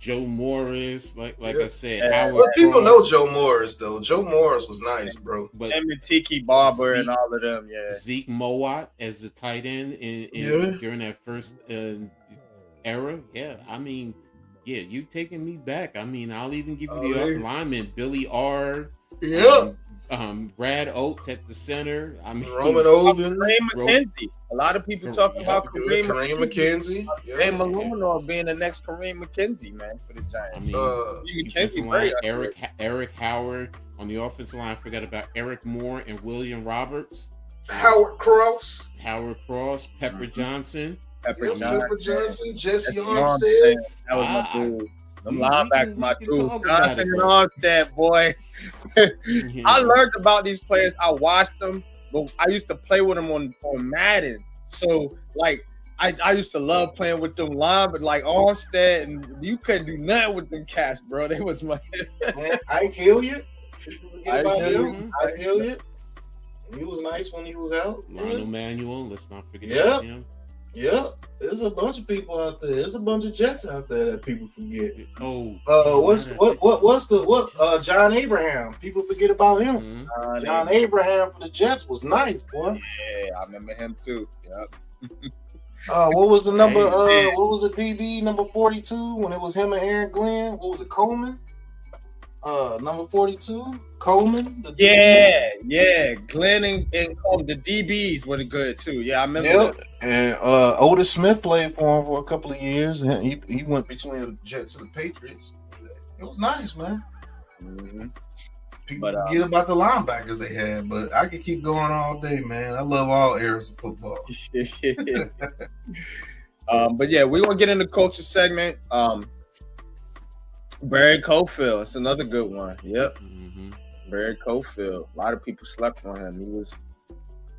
Joe Morris, like I said. Howard well, people know Joe Morris though. Joe Morris was nice, bro. But him and Tiki Barber and all of them, yeah. Zeke Mowat as the tight end during that first era. Yeah, I mean, yeah, you taking me back. I mean, I'll even give you the lineman, Billy R. Yeah. Brad Oates at the center. I mean, Roman Olden, Kareem McKenzie. A lot of people talk about Kareem McKenzie. And Maluminor being the next Kareem McKenzie, man, for the Giants. I mean, McKenzie, Eric Howard on the offensive line. Forgot about Eric Moore and William Roberts. Howard Cross, Pepper Johnson. Pepper Johnson, Jesse Armstead. That was my dude. Them linebackers, my dude. Johnson and Armstead, boy. I learned about these players. I watched them, but I used to play with them on Madden. So, like, I used to love playing with them but like Armstead, and you couldn't do nothing with them cats, bro. They was my I kill you. I kill you. He was nice when he was out. Lionel Manuel, let's not forget Yeah. about him. Yep. There's a bunch of people out there. There's a bunch of Jets out there that people forget. Oh, John Abraham. People forget about him. Mhm. John Abraham for the Jets was nice, boy. Yeah, I remember him too. Yep. What was the number? Hey, man. What was the DB number 42 when it was him and Aaron Glenn? What was it, Coleman? Number 42, Coleman. The Yeah. Glenn and Coleman, the DBs were good too. Yeah, I remember that. And Otis Smith played for him for a couple of years, and he went between the Jets and the Patriots. It was nice, man. Mhm. People forget about the linebackers they had, but I could keep going all day, man. I love all eras of football. But yeah, we're gonna get in the culture segment. Barry Cofield, it's another good one. Yep. Mhm. Barry Cofield. A lot of people slept on him. He was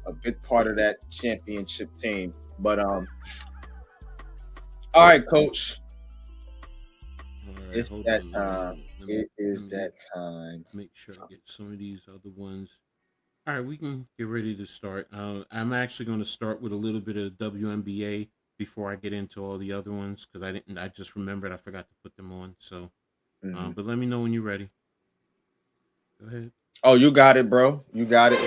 a big part of that championship team. But all right, Coach. All right, It's hold that on, time. let me- It is let me that time. Make sure I get some of these other ones. All right, we can get ready to start. I'm actually going to start with a little bit of WNBA before I get into all the other ones because I just remembered I forgot to put them on. So, but let me know when you're ready. Go ahead. Oh, you got it, bro. You got it.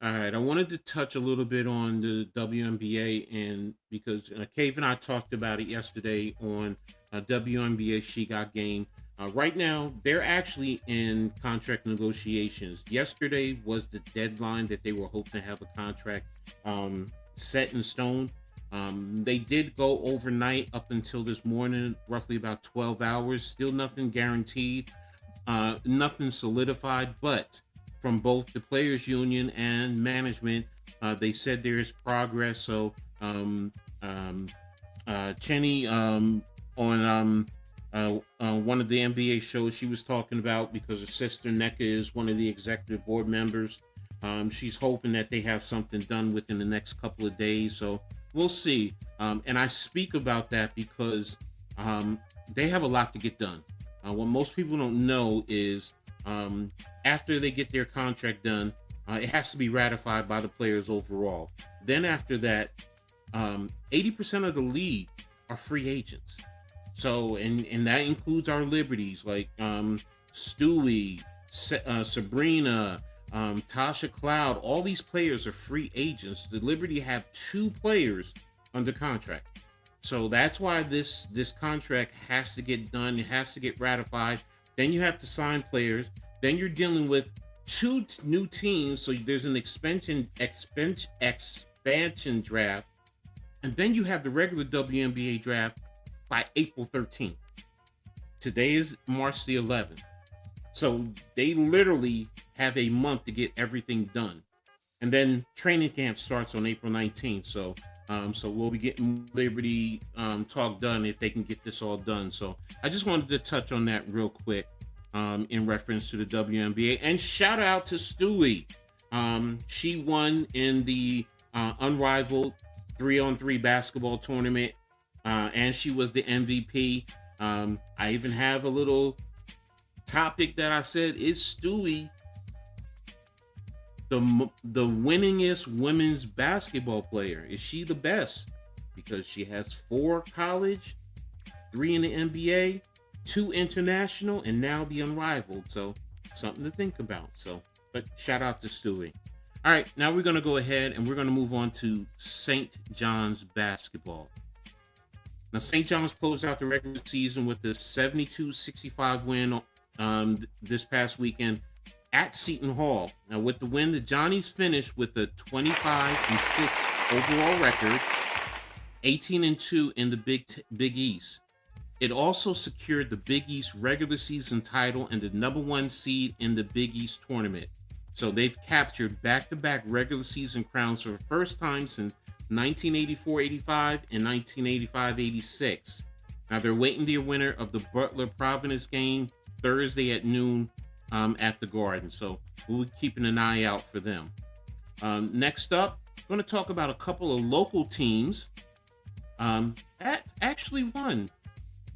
All right, I wanted to touch a little bit on the WNBA, and because Cave and I talked about it yesterday on WNBA She Got Game. Right now, they're actually in contract negotiations. Yesterday was the deadline that they were hoping to have a contract set in stone. They did go overnight up until this morning, roughly about 12 hours. Still nothing guaranteed, nothing solidified, but from both the players union and management, they said there is progress. So Chenny on one of the NBA shows, she was talking about, because her sister Nneka is one of the executive board members. She's hoping that they have something done within the next couple of days. So we'll see. And I speak about that because they have a lot to get done. What most people don't know is after they get their contract done, it has to be ratified by the players overall. Then after that, 80% of the league are free agents. So, and that includes our liberties like Stewie, Sabrina, Tasha Cloud. All these players are free agents. The Liberty have 2 players under contract. So that's why this contract has to get done. It has to get ratified. Then you have to sign players. Then you're dealing with 2 new teams. So there's an expansion draft. And then you have the regular WNBA draft by April 13th. Today is March the 11th. So they literally have a month to get everything done. And then training camp starts on April 19th. So we'll be getting Liberty talk done if they can get this all done. So I just wanted to touch on that real quick in reference to the WNBA. And shout out to Stewie. She won in the unrivaled 3-on-3 basketball tournament, and she was the MVP. I even have a little topic that I said, is Stewie the winningest women's basketball player? Is she the best? Because she has 4 college, 3 in the NBA, 2 international, and now the unrivaled. So something to think about. So, but shout out to Stewie. All right, now we're going to go ahead and we're going to move on to St. John's basketball. Now, St. John's closed out the regular season with a 72-65 win this past weekend at Seton Hall. Now, with the win, the Johnnies finished with a 25-6 overall record, 18-2 in the Big East. It also secured the Big East regular season title and the number 1 seed in the Big East tournament. So they've captured back-to-back regular season crowns for the first time since 1984-85 and 1985-86. Now they're waiting the winner of the Butler-Providence game Thursday at noon at the Garden. So we'll be keeping an eye out for them. Next up, I'm going to talk about a couple of local teams. Actually one.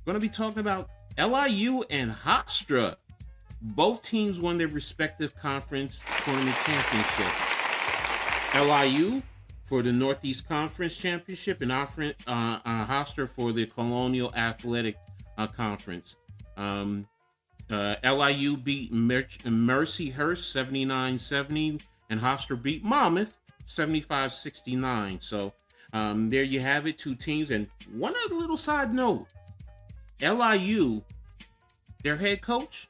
Going to be talking about LIU and Hofstra. Both teams won their respective conference tournament championship. LIU for the Northeast Conference Championship and Hofstra for the Colonial Athletic Conference. LIU beat Mercyhurst 79-70, and Hofstra beat Monmouth 75-69. So there you have it, two teams. And one other little side note, LIU, their head coach,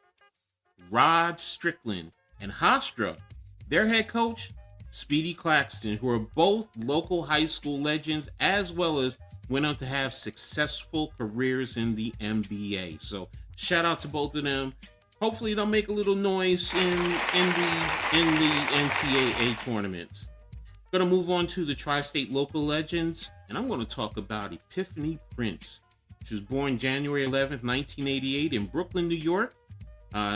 Rod Strickland, and Hofstra, their head coach, Speedy Claxton, who are both local high school legends, as well as went on to have successful careers in the NBA. So shout out to both of them. Hopefully they'll make a little noise in the NCAA tournaments. Going to move on to the Tri-State local legends, and I'm going to talk about Epiphany Prince. She was born January 11th, 1988 in Brooklyn, New York.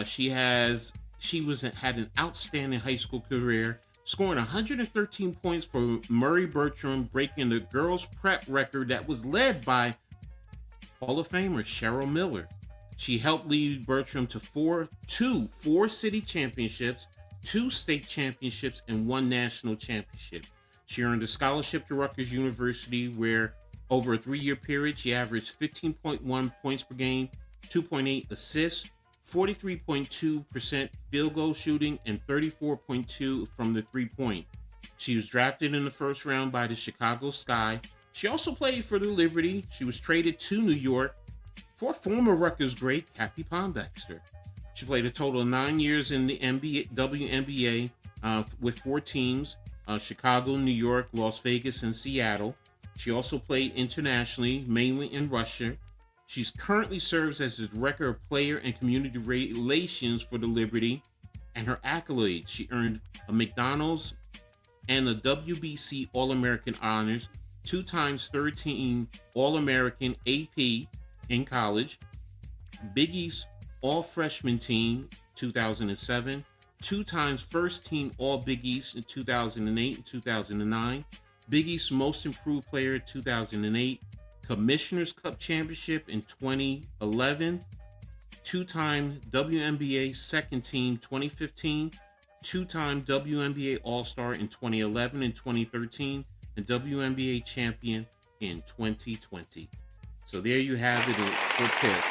She had an outstanding high school career, scoring 113 points for Murray Bertram, breaking the girls' prep record that was led by Hall of Famer Cheryl Miller. She helped lead Bertram to four city championships, 2 state championships, and 1 national championship. She earned a scholarship to Rutgers University, where over a 3-year period, she averaged 15.1 points per game, 2.8 assists, 43.2% field goal shooting, and 34.2% from the 3-point. She was drafted in the first round by the Chicago Sky. She also played for the Liberty. She was traded to New York for former Rutgers great Cappy Pondexter. She played a total of 9 years in the WNBA with 4 teams, Chicago, New York, Las Vegas, and Seattle. She also played internationally, mainly in Russia. She currently serves as the Director of Player and Community Relations for the Liberty. And her accolades, she earned a McDonald's and a WBC All-American honors, 2 times third team All-American AP in college, Big East All-Freshman Team 2007, 2 times first team All-Big East in 2008 and 2009, Big East Most Improved Player 2008, Commissioner's Cup Championship in 2011, 2-time WNBA Second Team 2015, 2-time WNBA All-Star in 2011 and 2013, and WNBA Champion in 2020. So there you have it for pick.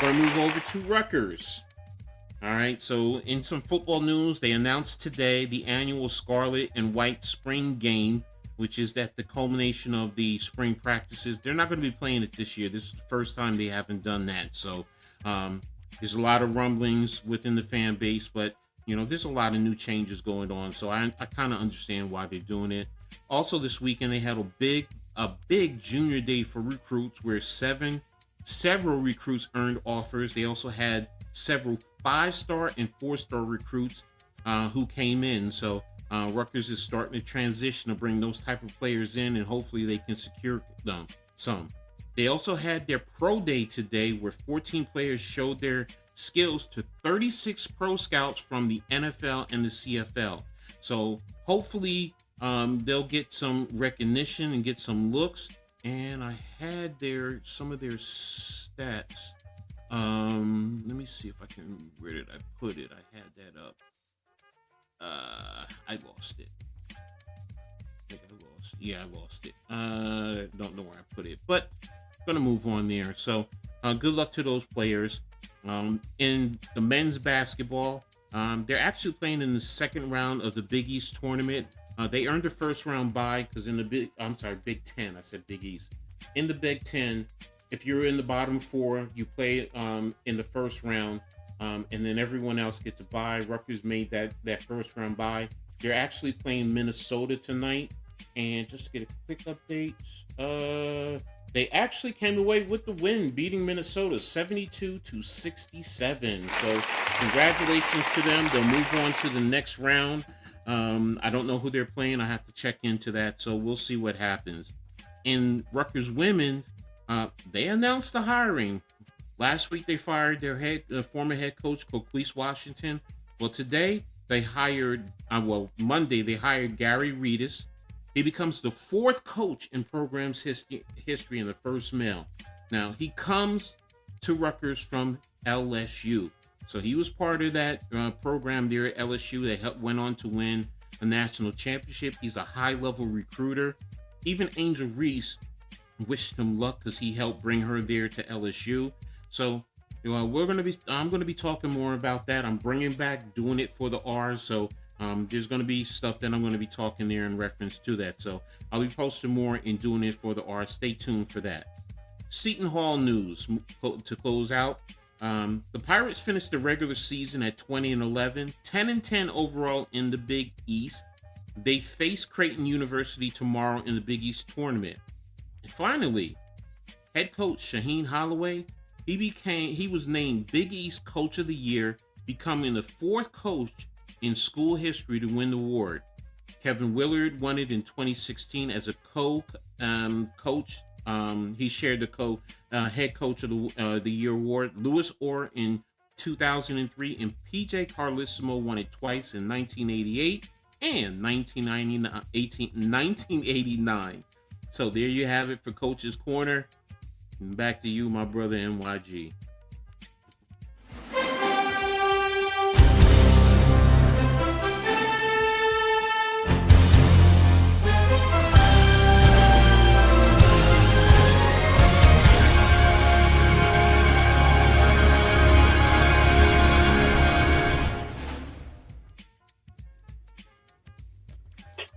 We're going to move over to Rutgers. All right, so in some football news, they announced today the annual Scarlet and White Spring Game, which is the culmination of the spring practices. They're not going to be playing it this year. This is the first time they haven't done that. So there's a lot of rumblings within the fan base, but there's a lot of new changes going on. So I kind of understand why they're doing it. Also this weekend, they had a big junior day for recruits where several recruits earned offers. They also had several 5-star and 4-star recruits who came in. So Rutgers is starting to transition to bring those type of players in, and hopefully they can secure them some. They also had their pro day today, where 14 players showed their skills to 36 pro scouts from the NFL and the CFL. So hopefully they'll get some recognition and get some looks. And I had some of their stats. Let me see if I can. Where did I put it? I had that up. I lost it. I lost it. Don't know where I put it, but gonna move on there. So good luck to those players. In the men's basketball, they're actually playing in the second round of the Big East tournament. They earned a first round bye because in the Big Ten. I said Big East. In the Big Ten, if you're in the bottom 4, you play in the first round, and then everyone else gets a bye. Rutgers made that first round bye. They're actually playing Minnesota tonight. And just to get a quick update, they actually came away with the win, beating Minnesota 72-67. So congratulations to them. They'll move on to the next round. I don't know who they're playing. I have to check into that. So we'll see what happens. In Rutgers women, they announced the hiring Last week they fired their former head coach, Coquise Washington. Well, today they hired, Monday they hired Gary Reedus. He becomes the fourth coach in program's history and the first male. Now, he comes to Rutgers from LSU. So he was part of that program there at LSU that went on to win a national championship. He's a high-level recruiter. Even Angel Reese wished him luck because he helped bring her there to LSU. So I'm going to be talking more about that. I'm bringing back doing it for the R's. So there's going to be stuff that I'm going to be talking there in reference to that. So I'll be posting more and doing it for the R's. Stay tuned for that. Seton Hall news to close out. The Pirates finished the regular season at 20-11, 10-10 overall in the Big East. They face Creighton University tomorrow in the Big East tournament. And finally, head coach Shaheen Holloway, he was named Big East Coach of the Year, becoming the fourth coach in school history to win the award. Kevin Willard won it in 2016 as a coach. He shared the head coach of the year award. Lewis Orr in 2003, and PJ Carlissimo won it twice in 1988 and 1989. So there you have it for Coach's Corner. And back to you, my brother NYG.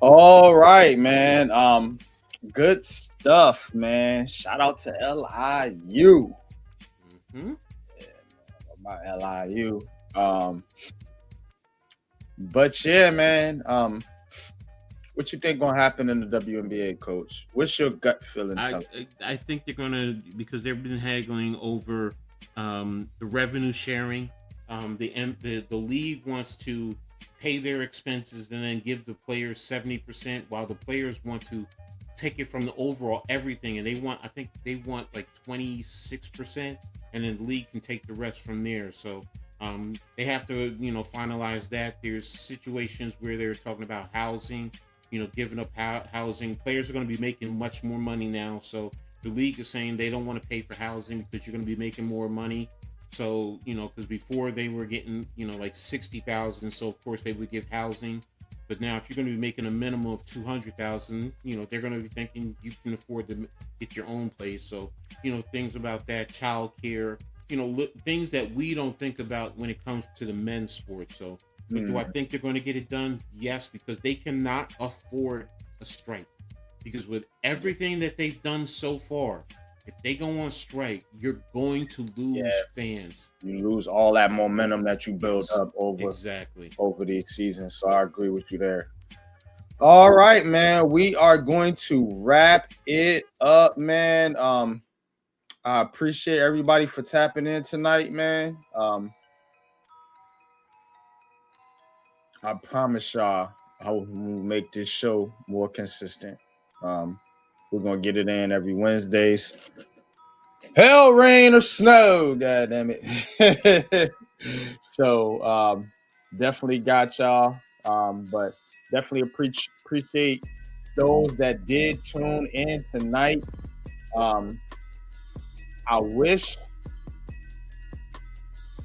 All right, man. Good stuff, man. Shout out to LIU. Mm-hmm. Yeah, about LIU. But yeah, man. What you think gonna happen in the WNBA, Coach? What's your gut feeling? I think they're gonna, because they've been haggling over the revenue sharing. The league wants to pay their expenses and then give the players 70%, while the players want to take it from the overall everything, and they want like 26%, and then the league can take the rest from there. So they have to finalize that. There's situations where they're talking about housing, giving up housing. Players are going to be making much more money now, so the league is saying they don't want to pay for housing because you're going to be making more money. So, because before they were getting, like 60,000. So of course they would give housing, but now if you're going to be making a minimum of 200,000, they're going to be thinking you can afford to get your own place. So, things about that, childcare, things that we don't think about when it comes to the men's sport. So, but do I think they're going to get it done? Yes, because they cannot afford a strike. Because with everything that they've done so far, if they go on strike, you're going to lose fans. You lose all that momentum that you built up over these seasons. So I agree with you there. All right, man. We are going to wrap it up, man. I appreciate everybody for tapping in tonight, man. I promise y'all I will make this show more consistent. We're going to get it in every Wednesdays. Hell, rain, or snow, God damn it. So definitely got y'all. But definitely appreciate those that did tune in tonight. I wish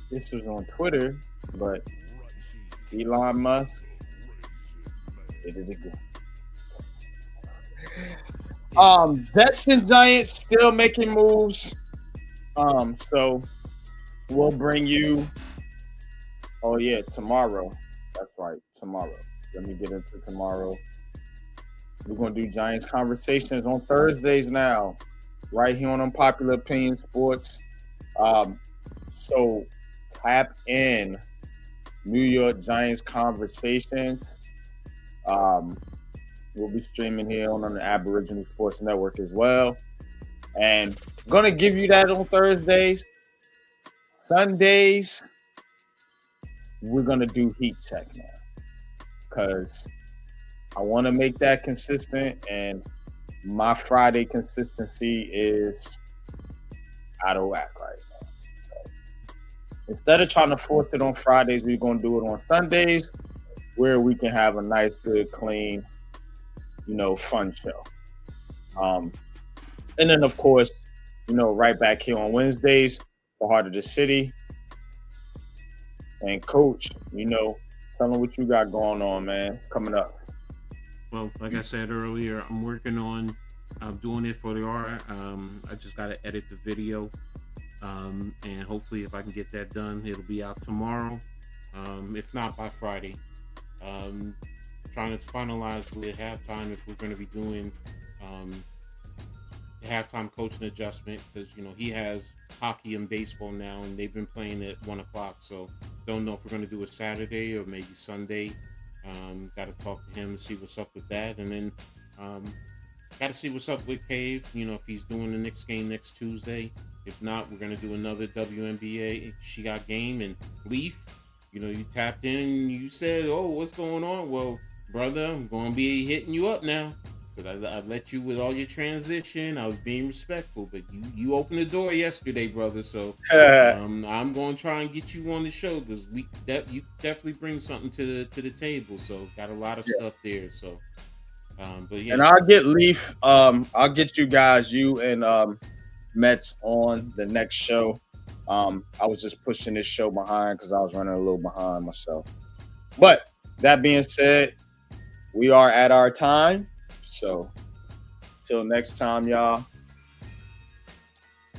this was on Twitter, but Elon Musk did it again. Jets and Giants still making moves. So we'll bring you. Oh yeah, tomorrow. That's right, tomorrow. Let me get into tomorrow. We're gonna do Giants conversations on Thursdays now, right here on Unpopular Opinion Sports. So tap in New York Giants conversations. We'll be streaming here on the Aboriginal Sports Network as well. And I'm going to give you that on Thursdays. Sundays, we're going to do Heat Check now. Because I want to make that consistent. And my Friday consistency is out of whack right now. instead of trying to force it on Fridays, we're going to do it on Sundays where we can have a nice, good, clean, fun show. And then, of course, right back here on Wednesdays, the Heart of the City. And Coach, tell them what you got going on, man, coming up. Well, like I said earlier, I'm working on doing it for the art. I just got to edit the video. And hopefully if I can get that done, it'll be out tomorrow. If not by Friday. Trying to finalize with halftime if we're going to be doing the halftime coaching adjustment because he has hockey and baseball now and they've been playing at 1:00, so don't know if we're going to do it Saturday or maybe Sunday. Got to talk to him and see what's up with that, and then got to see what's up with Cave, if he's doing the Knicks game next Tuesday. If not, we're going to do another WNBA She Got game. And Leaf, you tapped in, you said, oh, what's going on? Well, brother, I'm going to be hitting you up now. Because I let you with all your transition. I was being respectful, but you opened the door yesterday, brother. So I'm going to try and get you on the show because you definitely bring something to the table. So got a lot of stuff there. So, but yeah. And I'll get Leaf. I'll get you guys, you and Mets on the next show. I was just pushing this show behind because I was running a little behind myself. But that being said, we are at our time. So, till next time, y'all.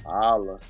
Holla.